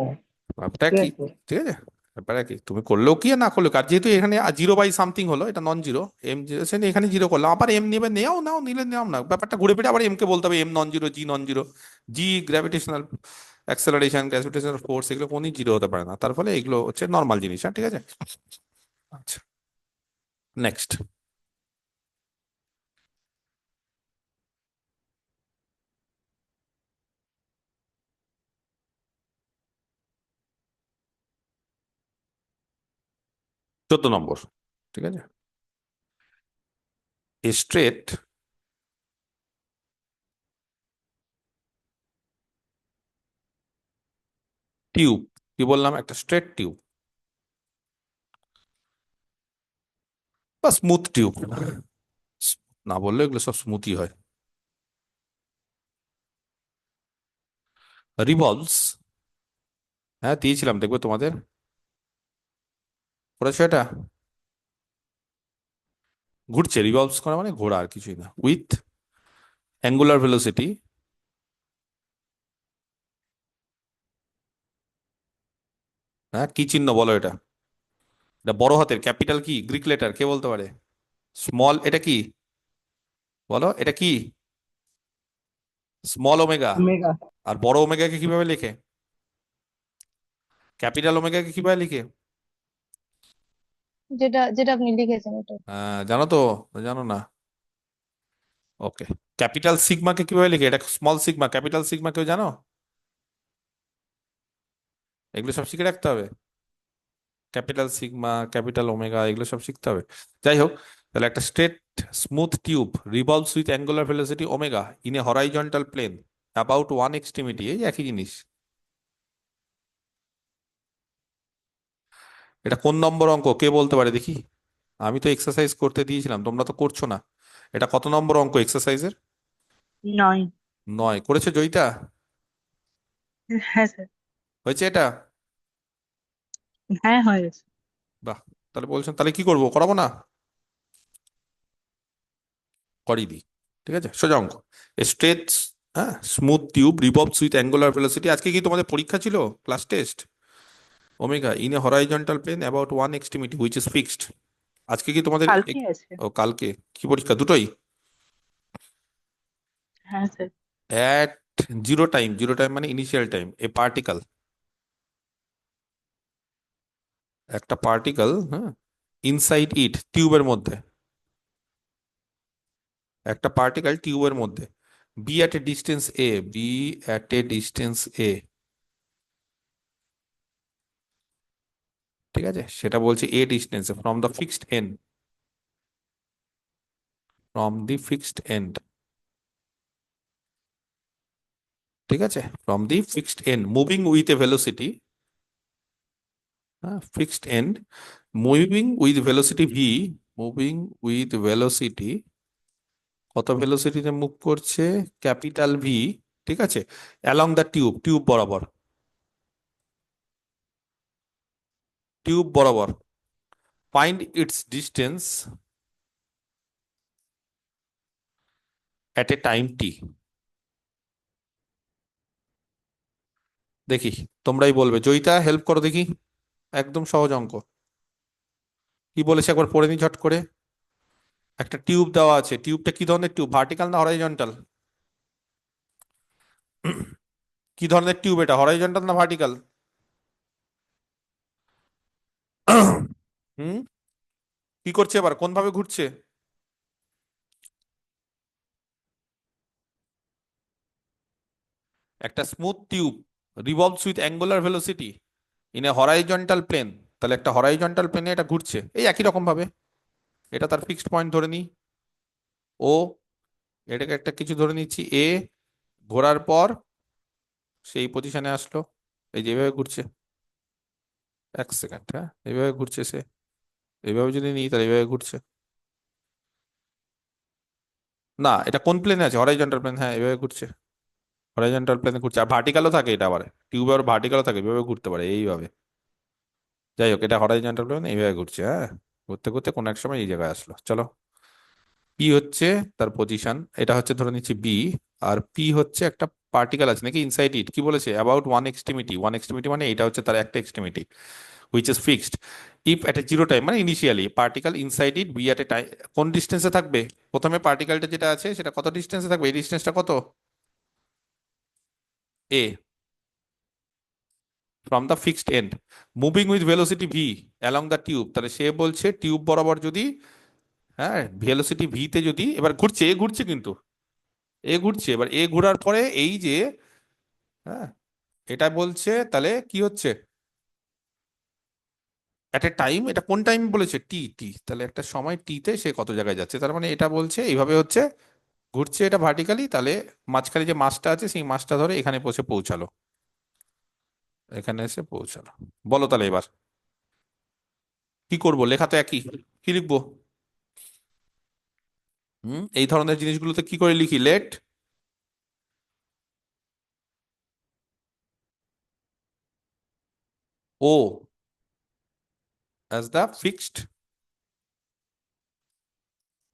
ব্যাপারটা ঠিক কি? আছে। ঠিক আছে, ব্যাপারটা কি, তুমি করলেও কি আর না করলেও কি। আর যেহেতু এখানে জিরো বাই সামথিং হলো, এটা নন জিরো, এম এখানে জিরো করলাম, আবার এম নেবে, নেও নাও, নিলে নাও না, ব্যাপারটা ঘুরে ফিরে আবার এম কে বলতে হবে এম নন জিরো, জি নন জিরো। জি গ্র্যাভিটেশনাল অ্যাক্সেলারেশন, গ্র্যাভিটেশনাল ফোর্স, এগুলো কোনই জিরো হতে পারে না। তার ফলে এগুলো হচ্ছে নর্মাল জিনিস। হ্যাঁ, ঠিক আছে। আচ্ছা, নেক্সট। 14 নম্বর। ঠিক আছে। A straight টিউব, কি বললাম? একটা স্ট্রেট টিউব বা স্মুথ টিউব, না বললে এগুলো সব স্মুথই হয়। রিভলভস, হ্যাঁ দিয়েছিলাম, দেখবে তোমাদের। করেছো এটা? ঘুরছে, রিভলভস করা মানে ঘোরা, আর কিছুই না। উইথ অ্যাঙ্গুলার ভেলোসিটি, হ্যাঁ কি চিহ্ন বলো এটা? এটা বড় হাতের ক্যাপিটাল কি, গ্রিক লেটার, কে বলতে পারে? স্মল, এটা কি বলো, এটা কি? Small omega. ওমেগা। আর বড় ওমেগাকে কিভাবে লেখে? ক্যাপিটাল ওমেগাকে কিভাবে লিখে? যেটা যেটা আপনি লিখেছেন ওটা। জানো তো? জানো না? ওকে। ক্যাপিটাল সিগমাকে কিভাবে লিখে? এটা স্মল সিগমা, ক্যাপিটাল সিগমা, কেউ জানো? এগুলো সব শিখে রাখতে হবে। ক্যাপিটাল সিগমা, ক্যাপিটাল ওমেগা, এগুলো সব শিখতে হবে। যাই হোক, তাহলে একটা straight smooth tube revolves with angular velocity omega in a horizontal plane about one extremity, এই একই জিনিস। এটা কোন নম্বর অঙ্ক, কে বলতে পারে দেখি? আমি তো এক্সারসাইজ করতে দিয়েছিলাম, তোমরা তো করছো না। এটা কত নম্বর অঙ্ক এক্সারসাইজের? 9। 9 করেছে জয়িতা? হ্যাঁ স্যার। হয়েছে এটা? হ্যাঁ হয়ে গেছে। বাহ, তাহলে বলছেন, তাহলে কি করবো, করাবো না? করিয়ে দিই। ঠিক আছে, সোজা অঙ্ক। স্ট্রেট, হ্যাঁ, smooth tube revolves with angular velocity. আজকে কি তোমাদের পরীক্ষা ছিল, class test? Omega in a horizontal plane about one extremity which is fixed. আজকে কি তোমাদের কালকে আছে। ও কালকে কি পরীক্ষা, দুটোই? হ্যাঁ sir. At zero time, zero time মানে ইনিশিয়াল টাইম, এ পার্টিকেল, একটা পার্টিকেল, হ্যাঁ, ইনসাইড ইট, টিউবের মধ্যে, একটা পার্টিকেল টিউবের মধ্যে, be at a distance a, be at a distance a, ঠিক আছে, সেটা বলছে a distance from the fixed end, from the fixed end, ঠিক আছে, from the fixed end moving with a velocity, fixed end moving with velocity V, moving with velocity, কত ভেলোসিটিতে মুভ করছে? ক্যাপিটাল ভি, ঠিক আছে, অ্যালং দ্য টিউব, টিউব বরাবর, টিউব বরাবর, find its distance at a time t. দেখি, তোমরাই বলবে। জয়িতা হেল্প করো দেখি, একদম সহজ অঙ্ক। কি বলেছে একবার পড়ে নি ঝট করে। একটা টিউব দেওয়া আছে, টিউবটা কি ধরনের টিউব, ভার্টিক্যাল না হরাইজন্টাল? কি ধরনের টিউব এটা, হরাইজন্টাল না ভার্টিক্যাল? হুম, কি করছে এবার, কোন ভাবে ঘুরছে? একটা smooth tube revolves with angular velocity in a horizontal plane. তাহলে একটা হরাইজন্টাল প্লেনে এটা ঘুরছে এই একই রকম ভাবে। এটা তার ফিক্সড পয়েন্ট ধরে নিই ও, এটাকে একটা কিছু ধরে নিচ্ছি এ, ঘোরার পর সেই পজিশনে আসলো, এই যে এইভাবে ঘুরছে। এক সেকেন্ড, হ্যাঁ এইভাবে ঘুরছে সে। এইভাবে যদি নিই তাহলে এইভাবে ঘুরছে। না, এটা কোন প্লেনে আছে, হরাইজন্টাল প্লেন, হ্যাঁ এইভাবে ঘুরছে। হরাইজন্টাল প্লেনে ঘুরছে, আর ভার্টিক্যালও থাকে এটা আবার। টিউবে আবার ভার্টিক্যালও থাকে, এইভাবে ঘুরতে পারে এইভাবে। যাই হোক, এটা হরাইজন্টাল প্লেন এইভাবে ঘুরছে, হ্যাঁ। ঘুরতে ঘুরতে কোন এক সময় এই জায়গায় আসলো। চলো, পি হচ্ছে তার পজিশন, এটা হচ্ছে ধরে নিচ্ছি বি। আর পি হচ্ছে একটা পার্টিকেল আছে নাকি ইনসাইড ইট, কি বলেছে, about one extremity. One extremity মানে এটা হচ্ছে তার একটা extremity, which is fixed if at a zero time, মানে initially particle inside it be at a time. কোন ডিস্টেন্সে থাকবে, প্রথমে পার্টিকেলটা যেটা আছে সেটা কত ডিস্টেন্সে থাকবে, এই ডিস্টেন্সটা কত, a, from the fixed end, moving with velocity V along the tube. তাহলে সে বলছে টিউব বরাবর যদি, হ্যাঁ ভেলোসিটি ভি তে যদি, এবার ঘুরছে এ, ঘুরছে কিন্তু এ ঘুরছে, এবার এ ঘোরার পরে এই যে, হ্যাঁ এটা বলছে তাহলে কি হচ্ছে, এট এ টাইম, এটা কোন টাইম বলেছে, টি টি, তাহলে একটা সময় টি তে সে কত জায়গায় যাচ্ছে। তার মানে এটা বলছে এইভাবে হচ্ছে ঘুরছে এটা ভার্টিক্যালি, তাহলে মাঝখানে যে মাসটা আছে সেই মাসটা ধরে এখানে পৌঁছে পৌঁছালো, এখানে এসে পৌঁছালো। বলো তাহলে এবার কি করব, লেখা তো একই, কি লিখবো? এই ধরনের জিনিসগুলোতে কি করে লিখি, let O as the fixed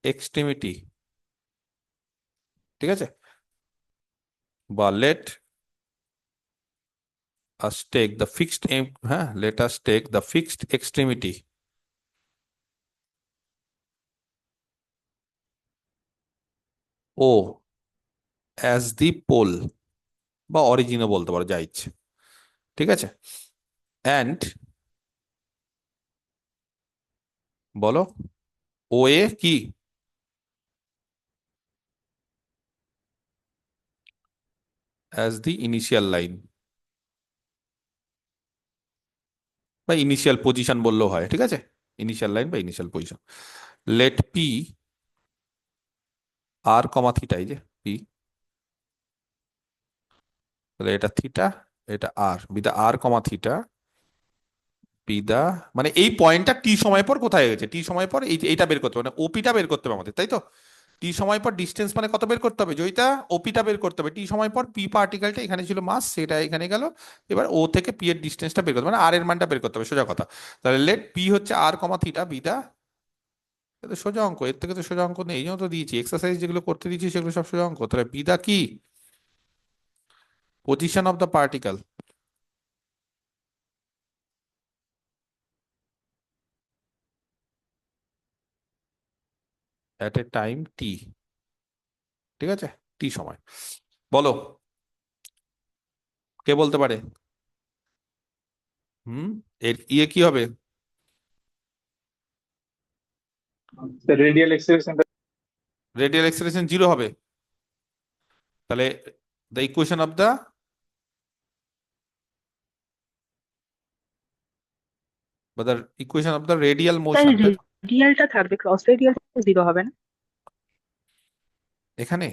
extremity, ঠিক আছে, বা let us take the fixed aim, হ্যাঁ let us take the fixed extremity O as the pole, বা অরিজিনও বলতে পারো, যা ইচ্ছে, ঠিক আছে। অ্যান্ড বলো ও এ কি, অ্যাজ দি ইনিশিয়াল লাইন, বা ইনিশিয়াল পজিশন বললেও হয়, ঠিক আছে, ইনিশিয়াল লাইন বা initial position. Late P R কমা থিটা, এই যে পি, তাহলে এটা থিটা, এটা আর, বিদা আর কমা থিটা, বিদা, মানে এই পয়েন্টটা টি সময় পর কোথায় গেছে, টি সময় পর এইটা বের করতে হবে, মানে ওপিটা বের করতে হবে আমাদের, তাই তো। টি সময় পর ডিস্টেন্স মানে কত বের করতে হবে জয়িতা, ওপিটা বের করতে হবে। টি সময় পর পি পার্টিকেলটা এখানে ছিল মাস, সেটা এখানে গেল, এবার ও থেকে পি এর ডিস্টেন্সটা বের করতে হবে, মানে আর এর মানটা বের করতে হবে, সোজা কথা। তাহলে লেট পি হচ্ছে আর কমা থিটা বিদা, এটা সোজা অঙ্ক, এর থেকে তো সোজা অঙ্ক নেই, এই জন্য তো দিয়েছি এক্সারসাইজ যেগুলো করতে দিয়েছি সেগুলো সব সোজা অঙ্ক। তাহলে বিদা কি, position of the particle at a time t, ঠিক আছে, টি সময়। বলো কে বলতে পারে। হুম, এর ইয়ে কি হবে, The radial acceleration. Radial acceleration zero হবে। তাহলে দ্য ইকুয়েশন অফ দ্য, বা the equation of the radial তাই মোশন, তাই তো রেডিয়ালটা থাকবে, ক্রস রেডিয়াল জিরো হবে না? এখানে।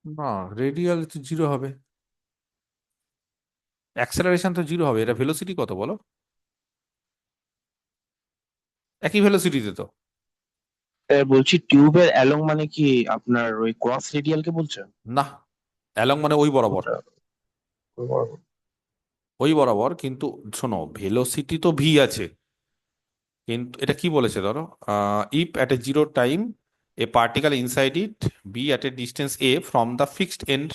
না, রেডিয়াল তো জিরো হবে। অ্যাক্সেলারেশন তো জিরো হবে, এটা ভেলোসিটি কত বলো? একই ভেলোসিটিতে তো। স্যার বলছি টিউবের অ্যালং মানে কি আপনার ওই ক্রস রেডিয়ালকে বলছেন? না, অ্যালং মানে ওই বরাবর, ওটা ওই বরাবর, কিন্তু শোনো ভেলোসিটি তো ভি আছে, কিন্তু এটা কি বলেছে ধরো, if at a zero time a particle inside it be at a distance a from the fixed end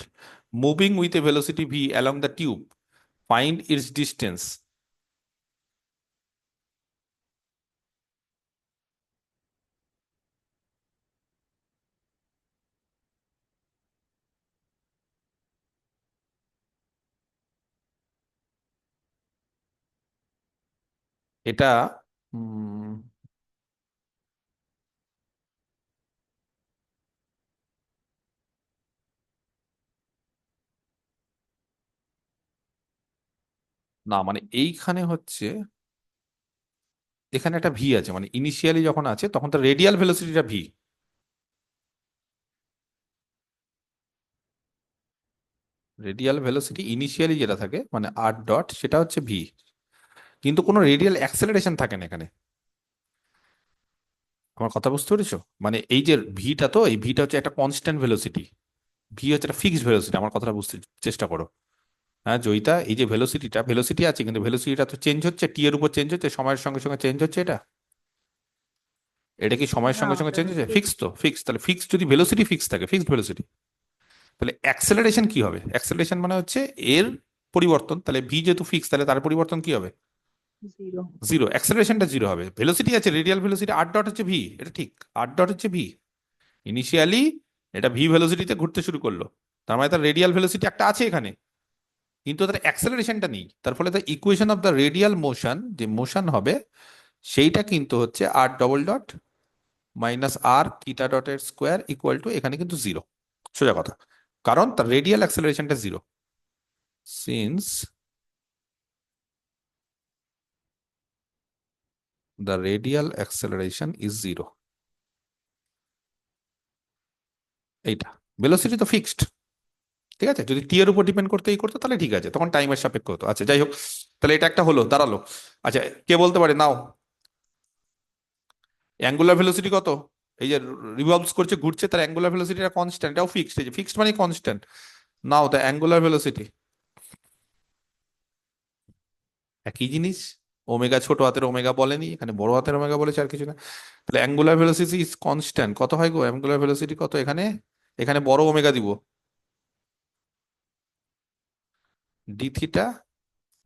moving with a velocity V along the tube, find its distance. এটা উম, না মানে এইখানে হচ্ছে, এখানে একটা ভি আছে, মানে ইনিশিয়ালি যখন আছে তখন তো রেডিয়াল ভেলোসিটিটা ভি, রেডিয়াল ভেলোসিটি ইনিশিয়ালি যেটা থাকে মানে আর ডট সেটা হচ্ছে ভি, কিন্তু কোনো রেডিয়াল অ্যাক্সেলারেশন থাকে না এখানে। আমার কথা বুঝতে পেরেছো? মানে এই যে ভিটা, তো এই ভিটা হচ্ছে একটা কনস্ট্যান্ট ভেলোসিটি, ভি হচ্ছে একটা ফিক্সড ভেলোসিটি। আমার কথাটা বুঝতে চেষ্টা করো। হ্যাঁ জয়িতা, এই যে ভেলোসিটিটা, ভেলোসিটি আছে কিন্তু ভেলোসিটিটা তো চেঞ্জ হচ্ছে, টি এর উপর চেঞ্জ হচ্ছে, সময়ের সঙ্গে সঙ্গে চেঞ্জ হচ্ছে। এটা এটা কি সময়ের না সঙ্গে সঙ্গে চেঞ্জ হচ্ছে? ঠিক। ফিক্স তো, ফিক্স। তাহলে ফিক্স যদি ভেলোসিটি ফিক্স থাকে, ফিক্সড ভেলোসিটি, তাহলে অ্যাক্সেলারেশন কি হবে? অ্যাক্সেলারেশন মানে হচ্ছে এর পরিবর্তন। তাহলে ভি যেহেতু ফিক্স, তাহলে তার পরিবর্তন কি হবে? জিরো। জিরো। অ্যাক্সেলারেশনটা জিরো হবে। ভেলোসিটি আছে, রেডিয়াল ভেলোসিটি আর ডট হচ্ছে ভি, এটা ঠিক, আর ডট হচ্ছে ভি। ইনিশিয়ালি এটা ভি ভেলোসিটিতে ঘুরতে শুরু করলো, তার মানে তার রেডিয়াল ভেলোসিটি একটা আছে এখানে, কিন্তু তার অ্যাক্সেলারেশনটা নেই। তার ফলে তার equation of the radial motion, যে মোশন হবে সেইটা কিন্তু হচ্ছে r double dot minus r theta ডটের স্কোয়ার ইকুয়াল টু, এখানে কিন্তু জিরো। সোজা কথা, কারণ তার রেডিয়াল অ্যাক্সেলারেশনটা zero, since the radial acceleration is zero. এইটা ভেলোসিটি তো ফিক্সড, ঠিক আছে। যদি টি এর উপর ডিপেন্ড করতে এই করতো তাহলে ঠিক আছে, তখন টাইমের সাপেক্ষ হতো। আচ্ছা যাই হোক, তাহলে এটা একটা হলো, দাঁড়ালো। আচ্ছা কে বলতে পারে নাও, অ্যাঙ্গুলার ভেলোসিটি কত? এই যে রিভলভস করছে, ঘুরছে, তার অ্যাঙ্গুলার ভেলোসিটিটা কনস্ট্যান্ট, এটাও ফিক্সড। এই যে ফিক্সড মানে constant. Now the angular velocity, একই জিনিস। ওমেগা ছোট হাতের ওমেগা বলেনি, এখানে বড় হাতের ওমেগা বলেছে, আর কিছু না। তাহলে অ্যাঙ্গুলার ভেলোসিটি ইজ কনস্ট্যান্ট। কত হয় গো অ্যাঙ্গুলার ভেলোসিটি কত এখানে? এখানে বড় ওমেগা দিব, ডি থিটা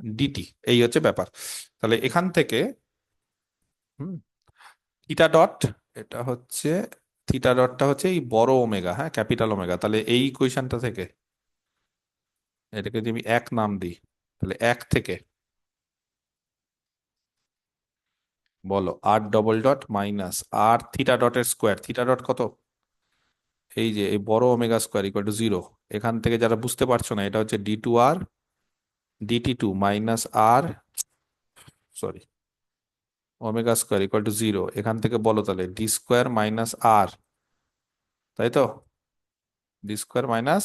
ডিটি, এই হচ্ছে ব্যাপার। তাহলে এখান থেকে হুম, থিটা ডট, এটা হচ্ছে থিটা ডটটা হচ্ছে এই বড় ওমেগা, হ্যাঁ ক্যাপিটাল ওমেগা। তাহলে এই ইকুয়েশনটা থেকে এটাকে যদি আমি এক নাম দিই, তাহলে এক থেকে বলো r double dot minus r theta ডটের স্কোয়ার, থিটা ডট কত? এই যে এই বড় omega square equal to zero. এখান থেকে যারা বুঝতে পারছো না, এটা হচ্ছে d two r dt two minus r, sorry, omega square equal to zero. এখান থেকে বলো তাহলে ডি স্কোয়ার মাইনাস আর, তাই তো, d square minus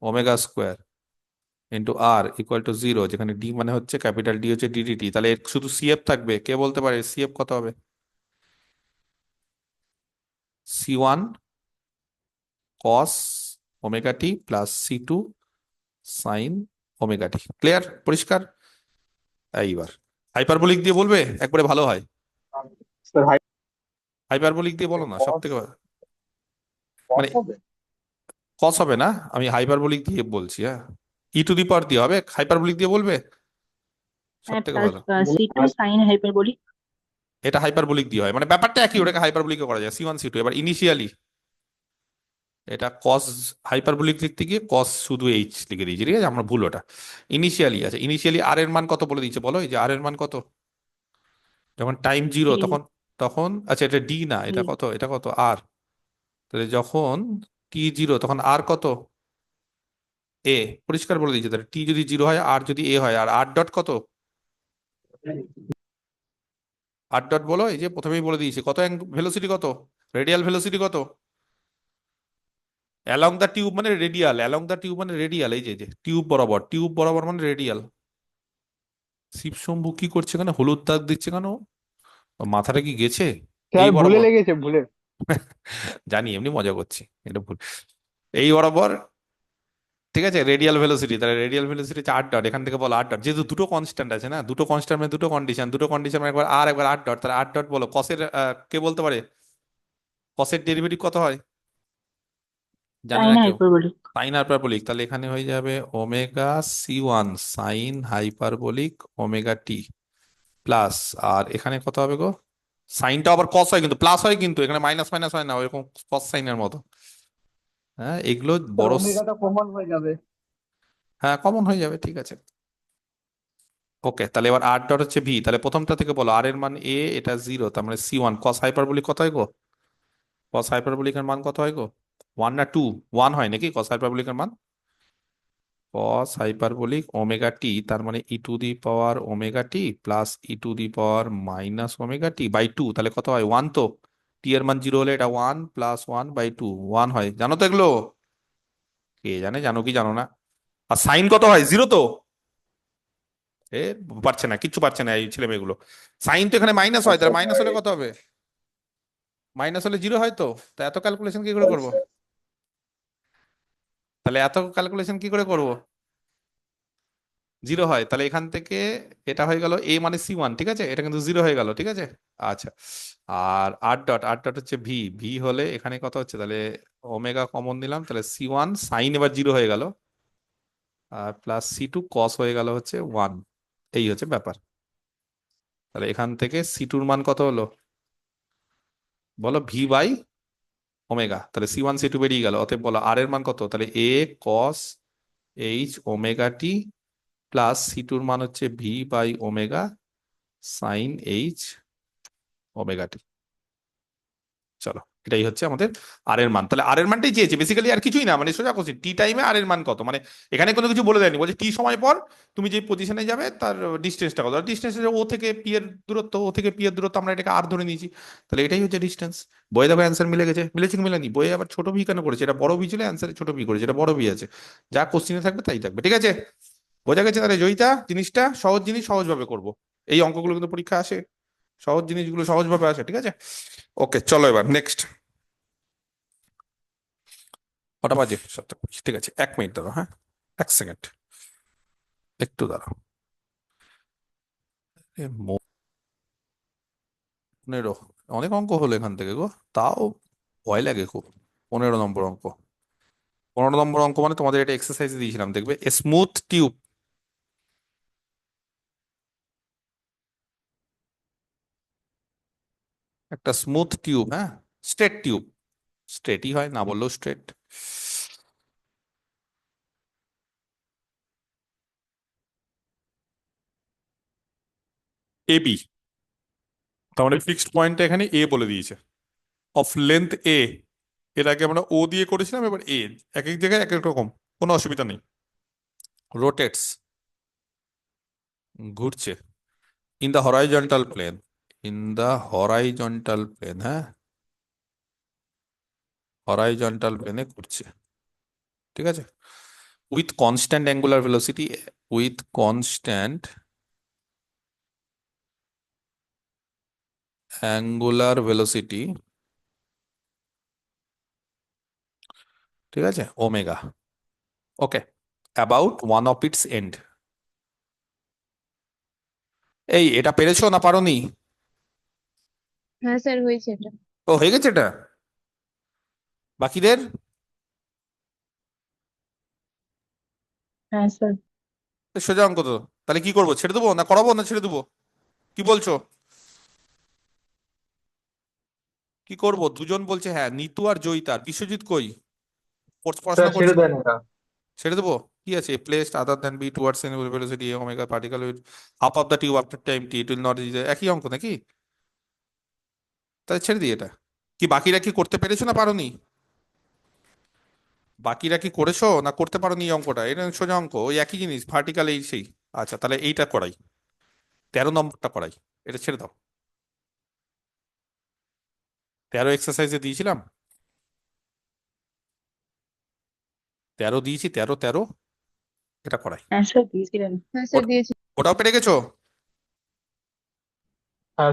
omega square into r equal to zero, যেখানে ডি মানে হচ্ছে ক্যাপিটাল ডি হচ্ছে ডিডিটি। তাহলে এর শুধু সিএফ থাকবে। কে বলতে পারে সিএফ কত হবে? C one cos omega t plus C two sine omega t. Clear? পরিষ্কার? এইবার হাইপারবোলিক দিয়ে বলবে, একবারে ভালো হয়। স্যার হাই হাইপারবোলিক দিয়ে বলো না, সব থেকে মানে কস হবে। কস হবে না, আমি হাইপারবোলিক দিয়ে বলছি। হ্যাঁ, ই টু দি পাওয়ার দিয়ে হবে, হাইপারবোলিক দিয়ে বলবে সব হ্যাঁ থেকে প্লাস ভালো। C2 sign hyperbolic. এটা হাইপারবোলিক দিয়ে হয়, মানে ব্যাপারটা একই, ওটাকে হাইপারবোলিকও করা যায়, সি ওয়ান সি টু। এবার ইনিশিয়ালি এটা কস, হাইপারবোলিক লিখতে গিয়ে কস শুধু এইচ লিখে দিয়েছি, ঠিক আছে, আমরা ভুল ওটা। ইনিশিয়ালি আছে, ইনিশিয়ালি আর এর মান কত বলে দিচ্ছে বলো, এই যে আর এর মান কত যখন টাইম জিরো, তখন তখন আচ্ছা এটা ডি না, এটা কত, এটা কত আর। তাহলে যখন টি জিরো তখন আর কত? এ। পরিষ্কার বলে দিয়েছে, তাহলে টি যদি জিরো হয় আর যদি এ হয়, আর আর ডট কত? আর ডট বলো, এই যে প্রথমেই বলে দিয়েছি কত, ভেলোসিটি কত, রেডিয়াল ভেলোসিটি কত? অ্যালং দ্য টিউব মানে রেডিয়াল, অ্যালং দ্য টিউব মানে রেডিয়াল, এই যে টিউব বরাবর, টিউব বরাবর মানে রেডিয়াল। শিব শম্ভু কি করছে এখানে, হলুদ দাগ দিচ্ছে কেন? ওর মাথাটা কি গেছে এই স্যার ভুলে বরাবর? লেগেছে ভুলে। জানি এমনি মজা করছি, এটা ভুল। এই বরাবর, ঠিক আছে। রেডিয়াল ভেলোসিটি, তাহলে রেডিয়াল ভেলোসিটি হচ্ছে 8 ডট, এখান থেকে বলো 8 ডট, যেহেতু দুটো কনস্ট্যান্ট আছে না, দুটো কনস্ট্যান্ট মানে দুটো কন্ডিশন মানে একবার আর একবার 8 ডট, তাহলে 8 ডট বলো। কসের কে বলতে পারে কসের ডেরিভেটিভ কত হয়? জানে সাইন না কেউ? হাইপারবোলিক। সাইন হাইপারবোলিক, তাহলে এখানে হয়ে যাবে omega C1 sine hyperbolic omega t plus, আর এখানে কত হবে গো? সাইনটা আবার কস হয় কিন্তু, প্লাস হয় কিন্তু, এখানে মাইনাস মাইনাস হয় না, ওইরকম কস সাইনের মতো। হ্যাঁ, এগুলো স্যার বড় ওমেগাটা কমন হয়ে যাবে। হ্যাঁ, কমন হয়ে যাবে, ঠিক আছে। ওকে, তাহলে এবার 8 ডট হচ্ছে ভি, তাহলে প্রথমটা থেকে বলো আর এর মান এ, এটা 0, তার মানে C1 কস হাইপারবোলিক কত হয় গো? কস হাইপারবোলিকের মান কত হয় গো? 1 না 2? 1 হয় নাকি কস হাইপারবোলিকের মান? কস হাইপারবোলিক ওমেগা টি, তার মানে e⁻ ওমেগা টি প্লাস e⁻−ওমেগা টি/2, তাহলে কত হয়? 1 তো। টি এর মান 0 হলে এটা 1 প্লাস 1/2 1 হয়, জানো তো এগুলো? কে জানে, জানো কি জানো না? আর সাইন কত হয়? 0 তো। এ পারছে না, কিচ্ছু পারছে না এই ছেলে মেয়েগুলো। সাইন তো এখানে মাইনাস হয়, তাহলে মাইনাস হলে কত হবে? মাইনাস হলে 0 হয় তো। তা এত ক্যালকুলেশন কি করে করবো? তাহলে এত ক্যালকুলেশন কি করে করবো? 0 হয়, তাহলে এখান থেকে এটা হয়ে গেল এ মানে C1, ঠিক আছে, এটা কিন্তু 0 হয়ে গেল, ঠিক আছে। আচ্ছা, আর 8 ডট হচ্ছে ভি, ভি হলে এখানে কত হচ্ছে, তাহলে ওমেগা কমন দিলাম, তাহলে C1 সাইন এবার 0 হয়ে গেল, আর প্লাস C2 কস হয়ে গেল হচ্ছে 1। এই হচ্ছে ব্যাপার। তাহলে এখান থেকে C2 এর মান কত হলো বলো? V/ওমেগা, তাহলে C1 C2 বেরিয়ে গেল, অতএব বলো আর এর মান কত? তাহলে এ কস ওমেগা টি প্লাস C2 এর মান হচ্ছে V/ওমেগা সাইন ওমেগা টি। চলো, এটাই হচ্ছে আমাদের আর এর মান। তাহলে আর এর মানটাই চেয়েছে বেসিক্যালি, আর কিছুই না, মানে সোজা কোশ্চেন, টি টাইমে আর এর মান কত, মানে এখানে কোনো কিছু বলে দেয়নি, বলছে টি সময় পর তুমি যে পজিশনে যাবে তার ডিস্টেন্সটা কত। ডিস্টেন্স ও থেকে পি এর দূরত্ব, ও থেকে পি এর দূরত্ব, আমরা এটাকে আর ধরে নিয়েছি, তাহলে এটাই হচ্ছে ডিস্টেন্স। বইয়ে দেখো অ্যান্সার মিলে গেছে, মিলেছে কি মিলেনি? বইয়ে আবার ছোট ভি কেন করেছে? এটা বড় ভি ছিল, অ্যান্সারে ছোট ভি করেছে, এটা বড় ভি আছে। যা কোশ্চিনে থাকবে তাই থাকবে, ঠিক আছে। বোঝা গেছে? তাহলে জয়িতা, জিনিসটা সহজ জিনিস সহজভাবে করবো। এই অঙ্কগুলো কিন্তু পরীক্ষা আসে, সহজ জিনিসগুলো সহজভাবে আসে, ঠিক আছে। ওকে, চলো এবার নেক্সট। কটা বাজে? 7:20, ঠিক আছে, 1 মিনিট দাঁড়াও, হ্যাঁ, 1 সেকেন্ড, একটু দাঁড়াও। 15, অনেক অঙ্ক হলো এখান থেকে গো, তাও ভয় লাগে খুব। 15 নম্বর অঙ্ক, 15 নম্বর অঙ্ক মানে তোমাদের এটা এক্সারসাইজ দিয়েছিলাম, দেখবে স্মুথ টিউব, একটা স্মুথ টিউব, হ্যাঁ, স্ট্রেট টিউব, স্ট্রেটই হয়, না বললেও স্ট্রেট। AB, তার মানে ফিক্সড পয়েন্টটা এখানে এ বলে দিয়েছে, অফ লেন্থ এ। এর আগে আমরা ও দিয়ে করেছিলাম, এবার এ। এক এক জায়গায় এক এক রকম, কোনো অসুবিধা নেই। রোটেটস, ঘুরছে, in the horizontal plane, in the horizontal plane, হ্যাঁ, হরাইজন্টাল প্লেনে ঘুরছে, ঠিক আছে। With constant angular velocity, with constant angular velocity, ঠিক আছে, omega. Okay, about one of its end. এই এটা পেরেছো না পারোনি? হ্যাঁ স্যার, হয়েছে এটা। ও, হয়ে গেছে এটা। বাকিদের? হ্যাঁ স্যার। সোজা অঙ্ক তো, তাহলে কি করবো? ছেড়ে দেবো না করাবো, না ছেড়ে দেবো? কি বলছো? কি করবো? দুজন বলছে হ্যাঁ, নিতু আর জয়িতা। আর বিশ্বজিৎ কই? স্যার পড়াশোনা ছেড়ে করছে? দেন এটা। ছেড়ে দেবো? কি আছে? Placed other than B towards velocity omega particle with half of the tube after time t, it will not reach. একই অঙ্ক নাকি? তাহলে ছেড়ে দিই এটা। কি বাকিরা কি করতে পেরেছো না পারোনি? বাকিরা কি করেছো না করতে পারোনি এই অঙ্কটা? এটা সোজা অঙ্ক, ওই একই জিনিস, ভার্টিক্যাল এই সেই। আচ্ছা, তাহলে এইটা করাই, 13 নম্বরটা করাই, এটা ছেড়ে দাও। 13 এক্সারসাইজে দিয়েছিলাম, 13 দিয়েছি, 13 এটা করাই। হ্যাঁ স্যার দিয়েছিলেন। হ্যাঁ স্যার, দিয়েছি। ওটাও পেরে গেছো? হ্যাঁ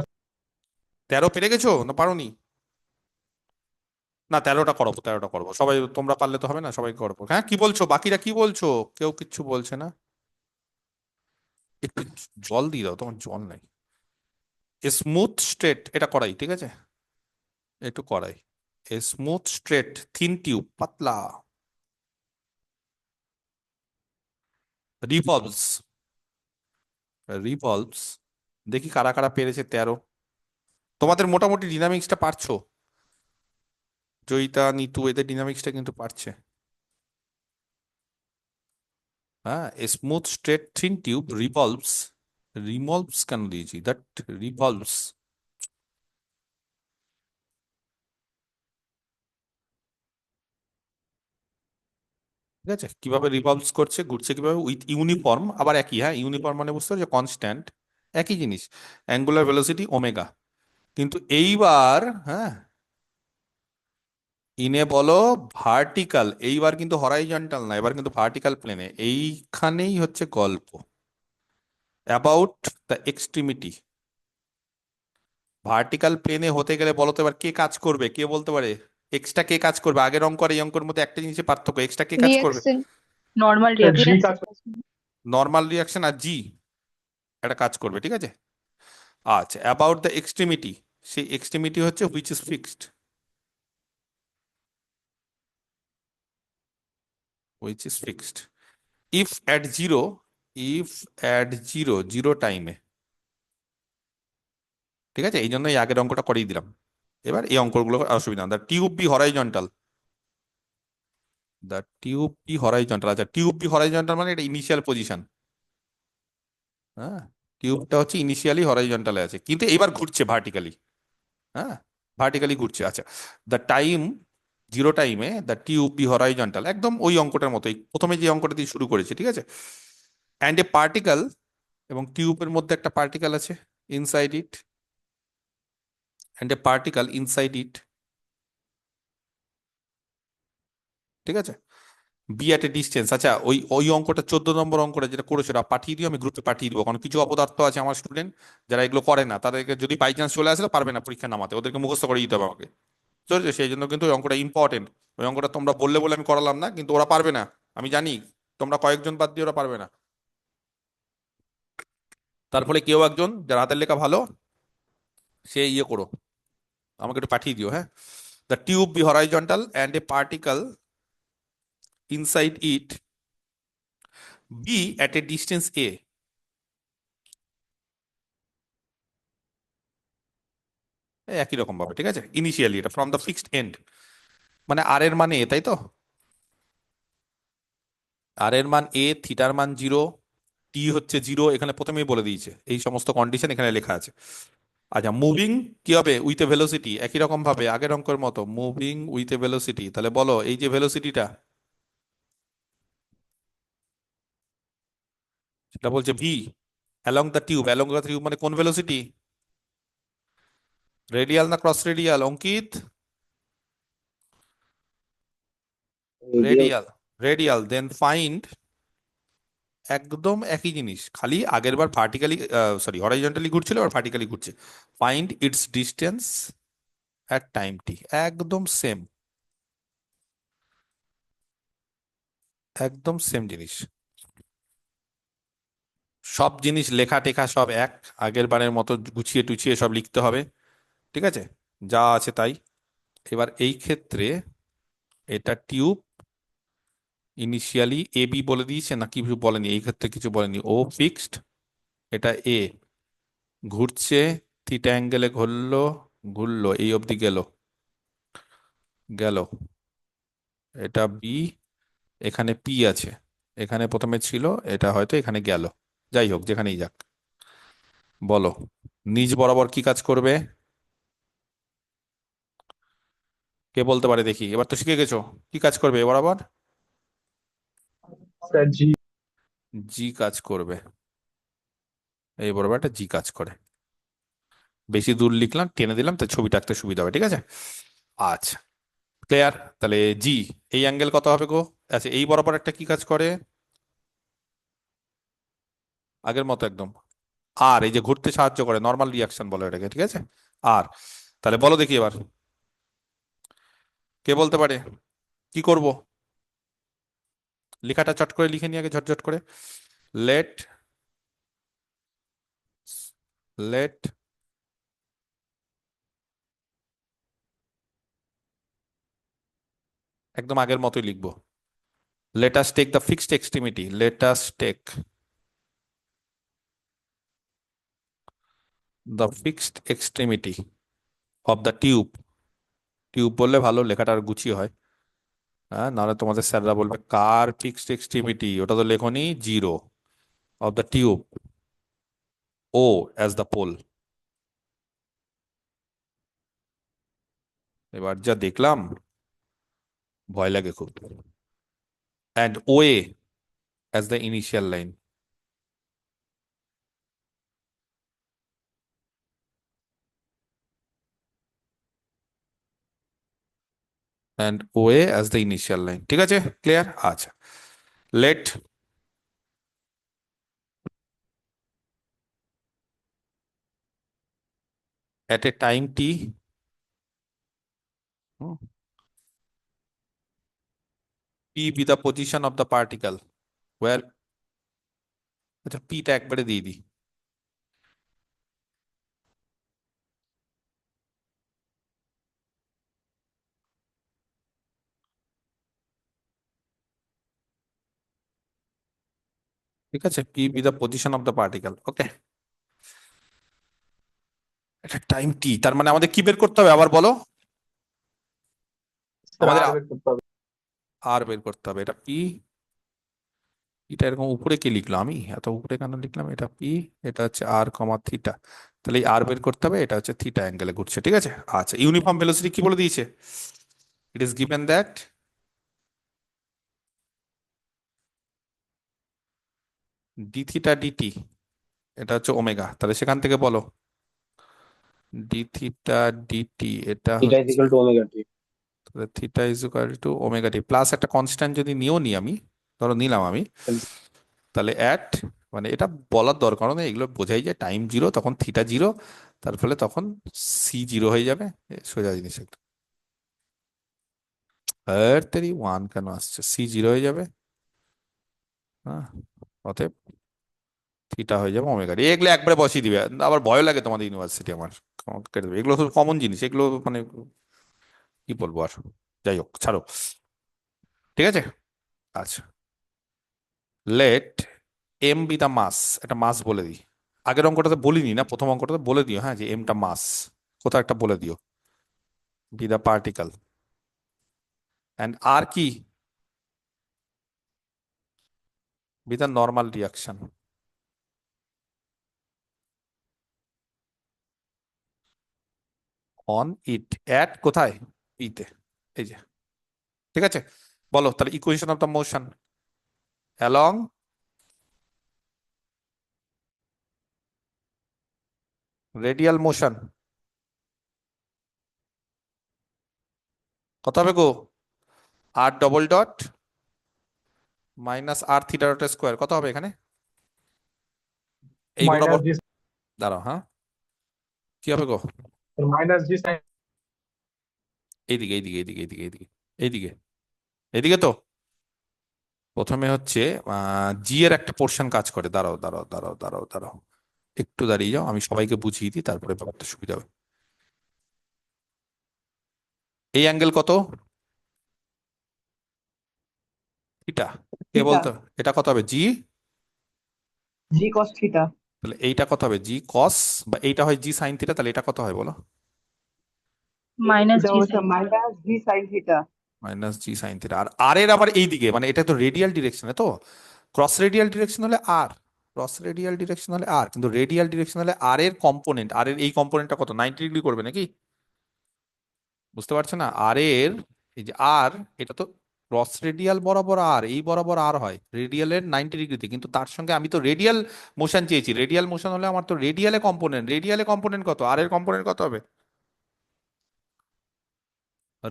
13 পেরে গেছো না পারোনি? না 13টা করবো সবাই, তোমরা পারলে তো হবে না, সবাই করবো। হ্যাঁ কি বলছো, বাকিরা কি বলছো? কেউ কিচ্ছু বলছে না। একটু জল দিয়ে দাও, তোমার জল নাই। স্মুথ স্ট্রেট, এটা করাই, ঠিক আছে, একটু করাই। স্মুথ স্ট্রেট থিন টিউব, পাতলা, রিভলভস, রিভলভস। দেখি কারা কারা পেরেছে 13। তোমাদের মোটামুটি ডিনামিক্সটা পারছো, জয়িতা নিতু এদের ডিনামিক্সটা কিন্তু পারছে। হ্যাঁ, smooth straight thin tube revolves, revolves কেন দিয়েছি, দ্যাট রিভলভস। ঠিক আছে, কিভাবে রিভলভস করছে, ঘুরছে কিভাবে, উইথ ইউনিফর্ম, আবার একই, হ্যাঁ ইউনিফর্ম মানে বুঝতে পারছো, কনস্ট্যান্ট, একই জিনিস, অ্যাঙ্গুলার ভেলোসিটি ওমেগা। কিন্তু এইবার, হ্যাঁ, ইনে বলো ভার্টিক্যাল, এইবার কিন্তু হরাইজন্টাল না, এবার কিন্তু ভার্টিক্যাল প্লেনে, এইখানেই হচ্ছে গল্প, অ্যাবাউট দ্য এক্সট্রিমিটি। ভার্টিক্যাল প্লেনে হতে গেলে বলো তো এবার কে কাজ করবে, কে বলতে পারে? এক্সটা কে কাজ করবে? আগের অঙ্ক আর এই অঙ্কের মধ্যে একটা জিনিসের পার্থক্য, এক্সটা কে কাজ করবে? রিয়াকশন। নর্মাল জি রিয়াকশন। কাজ নর্মাল রিয়াকশন আর জি একটা কাজ করবে, ঠিক আছে। আচ্ছা, অ্যাবাউট দ্য এক্সট্রিমিটি, সেই এক্সট্রিমিটি হচ্ছে which is fixed, which is fixed if at zero, if at zero, zero টাইমে, ঠিক আছে, এই জন্য এই আগের অঙ্কটা করেই দিলাম। এবার এই অঙ্কগুলো অসুবিধা না। The tube be horizontal, the tube be horizontal. আচ্ছা, টিউব বি হরাইজন্টাল মানে এটা ইনিশিয়াল পজিশন, হ্যাঁ, টিউবটা হচ্ছে ইনিশিয়ালি হরাইজন্টালে আছে, কিন্তু এবার ঘুরছে ভার্টিক্যালি, হ্যাঁ, ভার্টিক্যালি ঘুরছে। আচ্ছা, দ্য টাইম, জিরো টাইমে দ্য টিউব বি হরাইজন্টাল, একদম ওই অঙ্কটার মতোই, প্রথমে যে অঙ্কটা দিয়ে শুরু করেছে, ঠিক আছে। অ্যান্ড এ পার্টিকেল, এবং টিউবের মধ্যে একটা পার্টিকেল আছে, inside it, and a particle inside ইট, ঠিক আছে, বি অ্যাট এ ডিস্টেন্স। আচ্ছা, ওই ওই অঙ্কটা 14 নম্বর অঙ্কটা যেটা করেছো ওটা পাঠিয়ে দিও, আমি গ্রুপে পাঠিয়ে দিবো, কারণ কিছু অপদার্থ আছে আমার স্টুডেন্ট যারা এগুলো করে না, তাদেরকে যদি বাই চান্স চলে আসলে পারবে না পরীক্ষা নামাতে, ওদেরকে মুখস্থ করে দিতে হবে আমাকে, বুঝছো? সেই জন্য কিন্তু ওই অঙ্কটা ইম্পর্টেন্ট। ওই অঙ্কটা তোমরা বললে বলে আমি করালাম না, কিন্তু ওরা পারবে না, আমি জানি, তোমরা কয়েকজন বাদ দিয়ে ওরা পারবে না। তার ফলে কেউ একজন যার হাতের লেখা ভালো, সে ইয়ে করো, আমাকে একটু পাঠিয়ে দিও, হ্যাঁ। The tube be horizontal and a particle inside it be at a distance a, একই রকম ভাবে, ঠিক আছে, ইনিশিয়ালি এটা ফ্রম দ্য ফিক্সড এন্ড, মানে আর এর মান এ, তাই তো, আর এর মান এ, থিটার মান জিরো, টি হচ্ছে জিরো, এখানে প্রথমেই বলে দিয়েছে, এই সমস্ত কন্ডিশন এখানে লেখা আছে। আচ্ছা, মুভিং কি হবে, উইথ এ ভেলোসিটি, একই রকম ভাবে আগের অঙ্কের মতো, মুভিং উইথ এ ভেলোসিটি, তাহলে বলো এই যে ভেলোসিটিটা, সেটা বলছে V along the tube, along the tube মানে কোন ভেলোসিটি, রেডিয়াল না ক্রস রেডিয়াল অঙ্কিত? রেডিয়াল, রেডিয়াল, দেন ফাইন্ড, একদম একই জিনিস, খালি আগের বার ভার্টিক্যালি, সরি হরাইজন্টালি ঘুরছিল, এবার ভার্টিক্যালি ঘুরছে। Find its distance at time t, একদম সেম, একদম সেম জিনিস, সব জিনিস লেখা টেখা সব এক, আগের বারের মতো গুছিয়ে টুছিয়ে সব লিখতে হবে, ঠিক আছে, যা আছে তাই। এবার এই ক্ষেত্রে এটা টিউব, ইনিশিয়ালি এ বি বলে দিয়েছে না কিছু বলেনি, এই ক্ষেত্রে কিছু বলেনি, ও ফিক্সড, এটা এ, ঘুরছে, থিটা অ্যাঙ্গেলে ঘুরলো, ঘুরলো এই অবধি গেল, গেল, এটা বি, এখানে পি আছে, এখানে প্রথমে ছিল, এটা হয়তো এখানে গেল, যাই হোক যেখানেই যাক, বলো নিচ বরাবর কি কাজ করবে, কে বলতে পারে দেখি, এবার তো শিখে গেছো, কি কাজ করবে এ বরাবর? স্যার জি। জি কাজ করবে, এই বরাবর একটা জি কাজ করে, বেশি দূর লিখলাম টেনে দিলাম তো ছবিটা আঁকতে সুবিধা হবে, ঠিক আছে। আচ্ছা, ক্লিয়ার, তাহলে জি, এই অ্যাঙ্গেল কত হবে গো? আচ্ছা, এই বরাবর একটা কি কাজ করে, আগের মতো একদম, আর এই যে ঘুরতে সাহায্য করে, নর্মাল রিয়াকশন বলে এটাকে, ঠিক আছে? আর তাহলে বলো দেখি এবার কে বলতে পারে কি করব? লেখাটা চট করে লিখে নিয়ে আগে ঝটঝট করে। লেট লেট একদম আগের মতোই লিখবো। Let us take the fixed extremity. Let us take the fixed extremity of the tube. Tube বললে ভালো, লেখাটা আর গুছিয়ে হয়। হ্যাঁ, নাহলে তোমাদের স্যাররা বলবে কার ফিক্সড এক্সট্রিমিটি, ওটা তো লেখনি zero, of the tube, O as the pole. এবার যা দেখলাম ভয় লাগে খুব। And OA as the initial line. And OA as the initial line, ঠিক আছে? ক্লিয়ার? আচ্ছা, let at a time t, p be the position of the particle where, আচ্ছা পিটা একবারে দিয়ে দিই। ঠিক আছে, p be the position of the particle, ওকে? এটা টাইম t, তার মানে আমাদের কি বের করতে হবে আবার বলো? আমাদের আর বের করতে হবে। আর বের করতে হবে। এটা p, এটা এরকম উপরে কি লিখলাম আমি, এত উপরে কেন লিখলাম? এটা p, এটা হচ্ছে r কমা থিটা। তাহলে এই আর বের করতে হবে, এটা হচ্ছে থিটা অ্যাঙ্গেলে ঘুরছে, ঠিক আছে? আচ্ছা, ইউনিফর্ম ভেলোসিটি কি বলে দিয়েছে? It is given that d theta dt, এটা হচ্ছে ওমেগা। তাহলে সেখান থেকে বলো ডি থিটা ডিটি এটা এটা হচ্ছে, ইকুয়াল টু ওমেগা টি। তাহলে theta is equal to omega t plus একটা কনস্ট্যান্ট যদি নিয়েও নি আমি, ধরো নিলাম আমি, তাহলে অ্যাট, মানে এটা বলার দরকার নেই, এগুলো বোঝাই যায় টাইম জিরো তখন থিটা জিরো, তার ফলে তখন সি জিরো হয়ে যাবে। সোজা জিনিস একটা। আর তেরি ওয়ান কেন আসছে, সি জিরো হয়ে যাবে। হ্যাঁ, অতএব থিটা হয়ে যাবে ওমেগা টি। এগুলো একবারে বসিয়ে দিবে, আবার ভয় লাগে তোমাদের ইউনিভার্সিটি আমার, কেটে দেবে। এগুলো তো কমন জিনিস, এগুলো মানে কি বলবো আর, যাই হোক ছাড়ো, ঠিক আছে? আচ্ছা, লেট এম বি দা মাস, এটা মাস বলে দিই। আগের অঙ্কটাতে বলিনি না, প্রথম অঙ্কটাতে বলে দিও, হ্যাঁ, যে এমটা মাস, কোথাও একটা বলে দিও। বি দা পার্টিকেল অ্যান্ড আর কি, be the normal reaction on it, at কোথায়, ইতে, এই যে, ঠিক আছে? বলো তাহলে equation of the motion along radial motion কত হবে গো? R double dot minus r theta dot square, কত হবে এখানে? এই মাইনাস বরাবর জি, দাঁড়াও, হ্যাঁ কি হবে গো? মাইনাস জি সাইন। এইদিকে এইদিকে এইদিকে এইদিকে এইদিকে এইদিকে এইদিকে তো প্রথমে হচ্ছে জি এর একটা পোর্শন কাজ করে, দাঁড়াও দাঁড়াও দাঁড়াও দাঁড়াও দাঁড়াও, একটু দাঁড়িয়ে যাও, আমি সবাইকে বুঝিয়ে দিই, তারপরে ব্যাপারটা সুবিধা হবে। এই অ্যাঙ্গেল কত? থিটা। কে থিটা, বলতো? এটা কত হবে? জি। জি কস থিটা, তাহলে এইটা কত হবে? জি কস, বা এইটা হয় জি সাইন থিটা, তাহলে এটা কত হয় বলো? মাইনাস এটা জি হচ্ছে সাইন মাইনাস জি সাইন থিটা। মাইনাস জি সাইন থিটা। আর আর এর আবার এই দিকে, মানে এটা তো রেডিয়াল ডিরেকশনে, তো ক্রস রেডিয়াল ডিরেকশন হলে আর, ক্রস রেডিয়াল ডিরেকশন হলে আর, কিন্তু রেডিয়াল ডিরেকশন হলে আর এর কম্পোনেন্ট, আর এর এই কম্পোনেন্টটা কত, 90 ডিগ্রি করবে নাকি? বুঝতে পারছো না? আর এর এই যে আর, এটা তো ক্রস রেডিয়াল বরাবর আর, এই বরাবর আর হয় রেডিয়ালের 90 ডিগ্রিতে, কিন্তু তার সঙ্গে আমি তো রেডিয়াল মোশন চেয়েছি। রেডিয়াল মোশন হলে আমার তো রেডিয়ালে কম্পোনেন্ট কত, আর এর কম্পোনেন্ট কত হবে?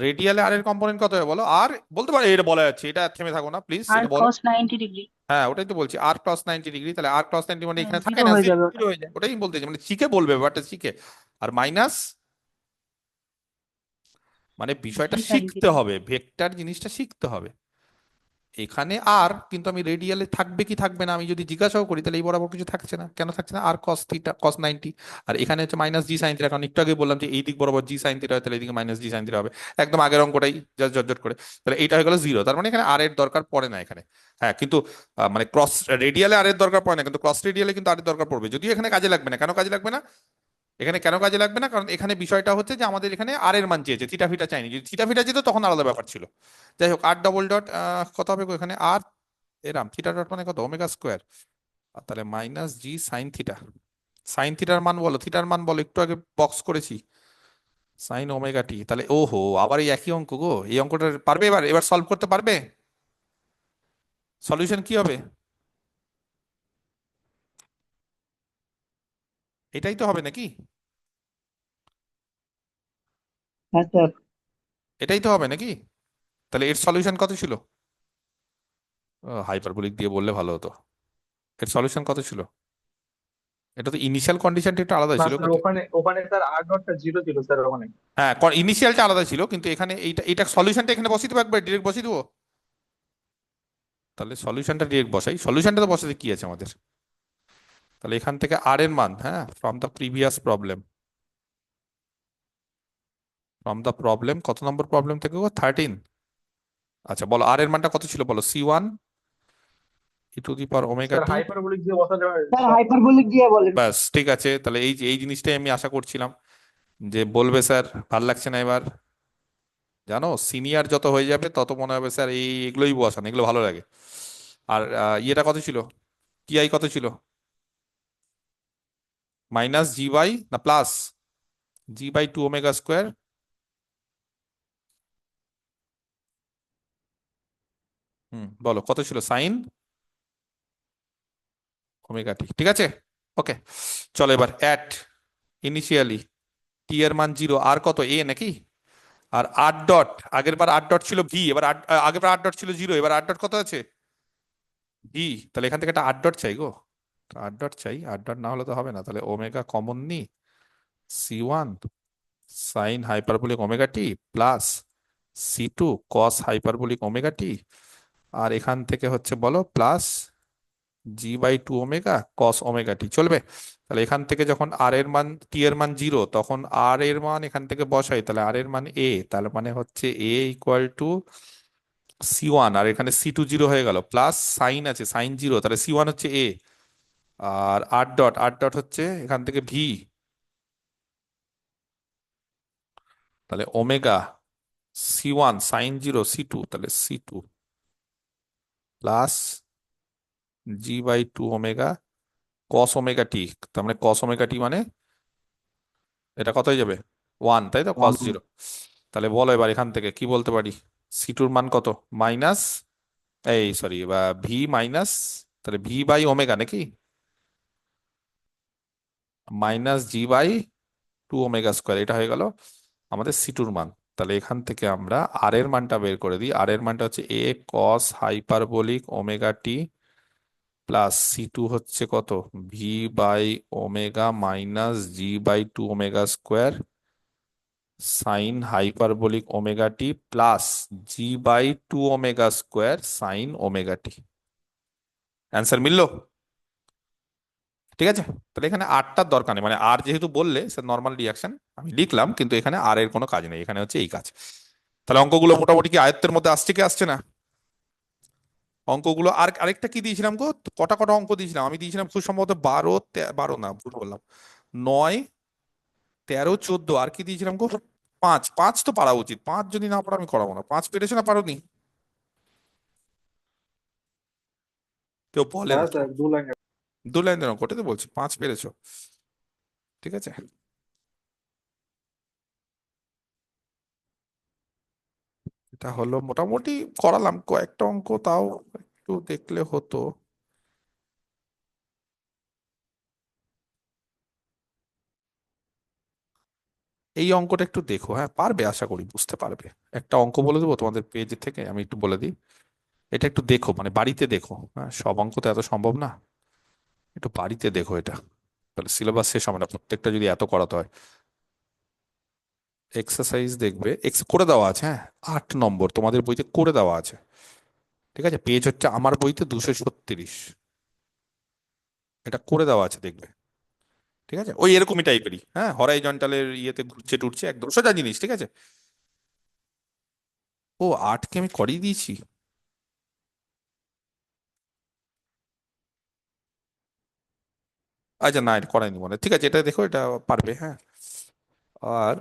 রেডিয়ালে আর এর কম্পোনেন্ট কত হবে বলো? আর বলতে পারো, এটা বলা যাচ্ছে, এটা থেমে থাকো না প্লিজ, আর এটা বলো। cos 90 degree. হ্যাঁ ওটাই তো বলছি, আর ক্রস 90 ডিগ্রি, তাহলে আর ক্রস 90 মানে এখানে থাকে জিরো না, হয়ে যাবে ওটা। জিরো হয়ে যায়, ওটাই বলতেছি, মানে শিখে বলবে ব্যাপারটা, শিখে। আর মাইনাস, মানে বিষয়টা জি সাইন শিখতে থিটা। হবে, ভেক্টর জিনিসটা শিখতে হবে। এখানে আর, কিন্তু আমি রেডিয়ালে থাকবে কি থাকবে না আমি যদি জিজ্ঞাসাও করি, তাহলে এই বরাবর কিছু থাকছে না, কেন থাকছে না? আর কস থিটা, কস 90। আর এখানে হচ্ছে মাইনাস জি সাইন থিটা, কারণ একটু আগে বললাম যে এই দিক বরাবর জি সাইন থিটা হয়, তাহলে এইদিকে মাইনাস জি সাইন থিটা হবে। একদম আগের অঙ্কটাই জাস্ট জট করে। তাহলে এইটা হয়ে গেল জিরো, তার মানে এখানে আর এর দরকার পড়ে না এখানে। হ্যাঁ কিন্তু মানে ক্রস রেডিয়ালে আর এর দরকার পড়ে না, কিন্তু ক্রস রেডিয়ালে কিন্তু আর এর দরকার পড়বে, যদিও এখানে কাজে লাগবে না। কেন কাজে লাগবে না? এখানে কেন কাজে লাগবে না, কারণ এখানে বিষয়টা হচ্ছে যে আমাদের এখানে আর এর মান চেয়েছে, থিটা ফিটা চাইনি। যদি থিটা ফিটা যেত তখন আলাদা ব্যাপার ছিল। যাই হোক, আর ডবল ডট কত হবে গো এখানে? আর এরাম থিটা ডট মানে কত? Omega square. আর তাহলে মাইনাস জি সাইন থিটা। সাইন থিটার মান বলো, থিটার মান বলো, একটু আগে বক্স করেছি। সাইন ওমেগা টি, তাহলে ওহো আবার এই একই অঙ্ক গো। এই অঙ্কটা পারবে এবার? এবার সলভ করতে পারবে? সলিউশন কি হবে? এটাই তো হবে নাকি? হ্যাঁ স্যার। এটাই তো হবে নাকি? তাহলে এর সলিউশন কত ছিল? হাইপারবোলিক দিয়ে বললে ভালো হতো। এর সলিউশন কত ছিল? এটা তো ইনিশিয়াল কন্ডিশনটা একটু আলাদা না ছিল স্যার, কিন্তু। ওখানে ওখানে স্যার আর ডটটা জিরো ছিল স্যার ওখানে। হ্যাঁ, ইনিশিয়ালটা আলাদা ছিল, কিন্তু এখানে এইটা এটা সলিউশনটা এখানে বসিয়ে দেবো, একবার ডিরেক্ট বসিয়ে দেবো। তাহলে সলিউশনটা ডিরেক্ট বসাই, সলিউশনটা তো বসাতে কি আছে আমাদের? তাহলে এখান থেকে আর এর মান, হ্যাঁ, ফ্রম দ্য প্রবলেম কত নম্বর প্রবলেম থেকে গো? 13। আচ্ছা বলো, আর এর মানটা কত ছিল বলো? C1 e⁻ sir t। Hyperbolic দিয়ে বসালে হয়। স্যার হাইপারবোলিক দিয়ে বলেন। ব্যাস ঠিক আছে, তাহলে এই জিনিসটাই আমি আশা করছিলাম যে বলবে স্যার, ভাল লাগছে না এবার। জানো, সিনিয়র যত হয়ে যাবে তত মনে হবে স্যার এগুলোই বসান, এগুলো ভালো লাগে। আর ইয়েটা কত ছিল? টিআই কত ছিল? মাইনাস জি বাই না প্লাস G/2 ওমেগা স্কোয়ার। বলো কত ছিল সাইন ওমেগা টি, ঠিক আছে। ওকে, চলো এবার অ্যাট ইনিশিয়ালি টি এর মান 0, আর কত এ নাকি? আর আর ডট, আগের বার আর ডট ছিল ভি, এবার আগের বার আর ডট ছিল 0, এবার আর ডট কত আছে? ভি। তাহলে এখান থেকে একটা আর ডট চাই গো, আর ডট চাই, আর ডট না হলে তো হবে না। তাহলে ওমেগা কমন নি, C1 sine hyperbolic omega t plus C2 cos hyperbolic omega t. আর এখান থেকে হচ্ছে বলো plus G/2 omega cos omega t, চলবে? তাহলে এখান থেকে যখন আর এর মান, টি এর মান 0, তখন আর এর মান এখান থেকে বসাই, তাহলে আর এর মান এ, তাহলে মানে হচ্ছে A = C1, আর এখানে C2 0 হয়ে গেল, প্লাস সাইন আছে, সাইন 0, তাহলে C1 হচ্ছে এ। আর আর ডট হচ্ছে এখান থেকে ভি, তাহলে ওমেগা C1 সাইন 0 C2, তাহলে C2 plus G/2 omega cos omega t. তার মানে কস ওমেগা টি মানে এটা কত হয়ে যাবে? 1, তাই তো, cos 0। তাহলে বলো এবার এখান থেকে কি বলতে পারি? C2 এর মান কত? মাইনাস, এই সরি, বা ভি মাইনাস, তাহলে V/ওমেগা নাকি, মাইনাস G/2 ওমেগা স্কোয়ার, এটা হয়ে গেল আমাদের C2 এর মান। তাহলে এখান থেকে আমরা আর এর মানটা বের করে দিই। আর এর মানটা হচ্ছে A cos hyperbolic omega t plus C2 হচ্ছে কত? V/ওমেগা minus G/2 omega square sine hyperbolic omega t plus G/2 omega square sine omega t. Answer মিললো? ঠিক আছে, তাহলে এখানে আরটার দরকার নেই, মানে আর যেহেতু বললে সে নর্মাল রিয়াকশন আমি লিখলাম, কিন্তু এখানে আর এর কোনো কাজ নেই, এখানে হচ্ছে এই কাজ। তাহলে অঙ্কগুলো মোটামুটি কি আয়ত্তের মধ্যে আসছে কি আসছে না? অঙ্কগুলো আর আরেকটা কি দিয়েছিলাম গো, কটা কটা অঙ্ক দিয়েছিলাম? আমি দিয়েছিলাম খুব সম্ভবত 12, 12 না, ভুল বললাম, 9, 13, 14, আর কি দিয়েছিলাম গো? 5, 5 তো পারা উচিত, 5 যদি না পারো আমি করাবো না। 5 পেরেছো না পারোনি? কেউ বলেন হ্যাঁ তো। Sir, 2 line. 2 লাইনের অঙ্ক, ওটাই তো বলছি 5 পেরেছো, ঠিক আছে। এটা হলো মোটামুটি করালাম কয়েকটা অঙ্ক, তাও একটু দেখলে হতো। এই অঙ্কটা একটু দেখো, হ্যাঁ পারবে, আশা করি বুঝতে পারবে। একটা অঙ্ক বলে দেবো তোমাদের পেজ থেকে, আমি একটু বলে দিই। এটা একটু দেখো, মানে বাড়িতে দেখো, হ্যাঁ সব অঙ্ক তো এত সম্ভব না, একটু বাড়িতে দেখো এটা, তাহলে সিলেবাস শেষ হবে না প্রত্যেকটা যদি এত করাতে হয়। এক্সারসাইজ দেখবে, এক্স করে দেওয়া আছে, হ্যাঁ 8 নম্বর তোমাদের বইতে করে দেওয়া আছে, ঠিক আছে? পেজ হচ্ছে আমার বইতে 236, এটা করে দেওয়া আছে দেখবে, ঠিক আছে? ওই এরকমই টাইপেরই, হ্যাঁ হরাইজন্টালের ইয়েতে ঘুরছে টুরছে, একদম সোজা জিনিস, ঠিক আছে? ও 8কে আমি করিয়ে দিয়েছি। আচ্ছা না, এটা করাইনি মনে হয়। ঠিক আছে, এটা দেখো, এটা পারবে, হ্যাঁ। আর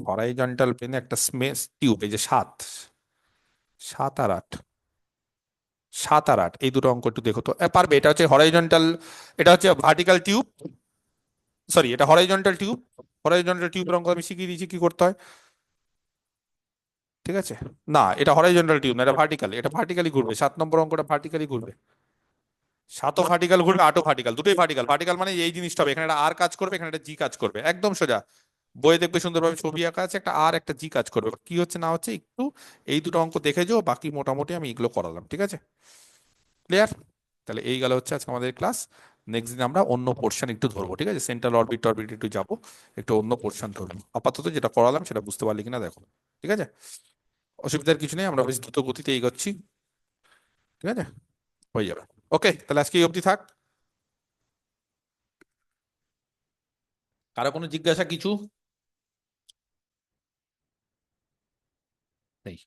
হরাইজন্টাল প্লেনে একটা স্মেস টিউব, এই যে 7, 7 আর 8, 7 আর 8 এই দুটো অঙ্ক একটু দেখো তো, পারবে। এটা হচ্ছে হরাইজন্টাল, এটা হচ্ছে ভার্টিক্যাল টিউব, সরি এটা হরাইজন্টাল টিউব। হরাইজন্টাল টিউবের অঙ্ক আমি শিখিয়ে দিয়েছি কি করতে হয়, ঠিক আছে? না, এটা হরাইজন্টাল টিউব না, এটা ভার্টিক্যাল, এটা ভার্টিক্যালি ঘুরবে। 7 নম্বর অঙ্কটা ভার্টিক্যালি ঘুরবে, 7ও ভার্টিক্যাল ঘুরবে, 8ও ভার্টিক্যাল, দুটোই ভার্টিক্যাল। ভার্টিক্যাল মানে এই জিনিসটা হবে, এখানে একটা আর কাজ করবে, এখানে একটা জি কাজ করবে, একদম সোজা। বইয়ে দেখবে সুন্দরভাবে ছবি আঁকা আছে, একটা আর একটা জি কাজ করবে। কি হচ্ছে না হচ্ছে একটু এই দুটো অঙ্ক দেখে যাও, বাকি মোটামুটি আমি এগুলো করালাম, ঠিক আছে? ক্লিয়ার? তাহলে এই গেল হচ্ছে আজকে আমাদের ক্লাস। নেক্সট দিন আমরা অন্য পোর্শন একটু ধরবো, ঠিক আছে? সেন্ট্রাল অরবিট টরবিট একটু যাবো, একটু অন্য পোর্শন ধরবো। আপাতত যেটা করালাম সেটা বুঝতে পারলি কিনা দেখো, ঠিক আছে? অসুবিধার কিছু নেই, আমরা বেশ দ্রুত গতিতে এগোচ্ছি, ঠিক আছে? হয়ে যাবে। ওকে, তাহলে আজকে এই অবধি থাক। কারো কোনো জিজ্ঞাসা কিছু?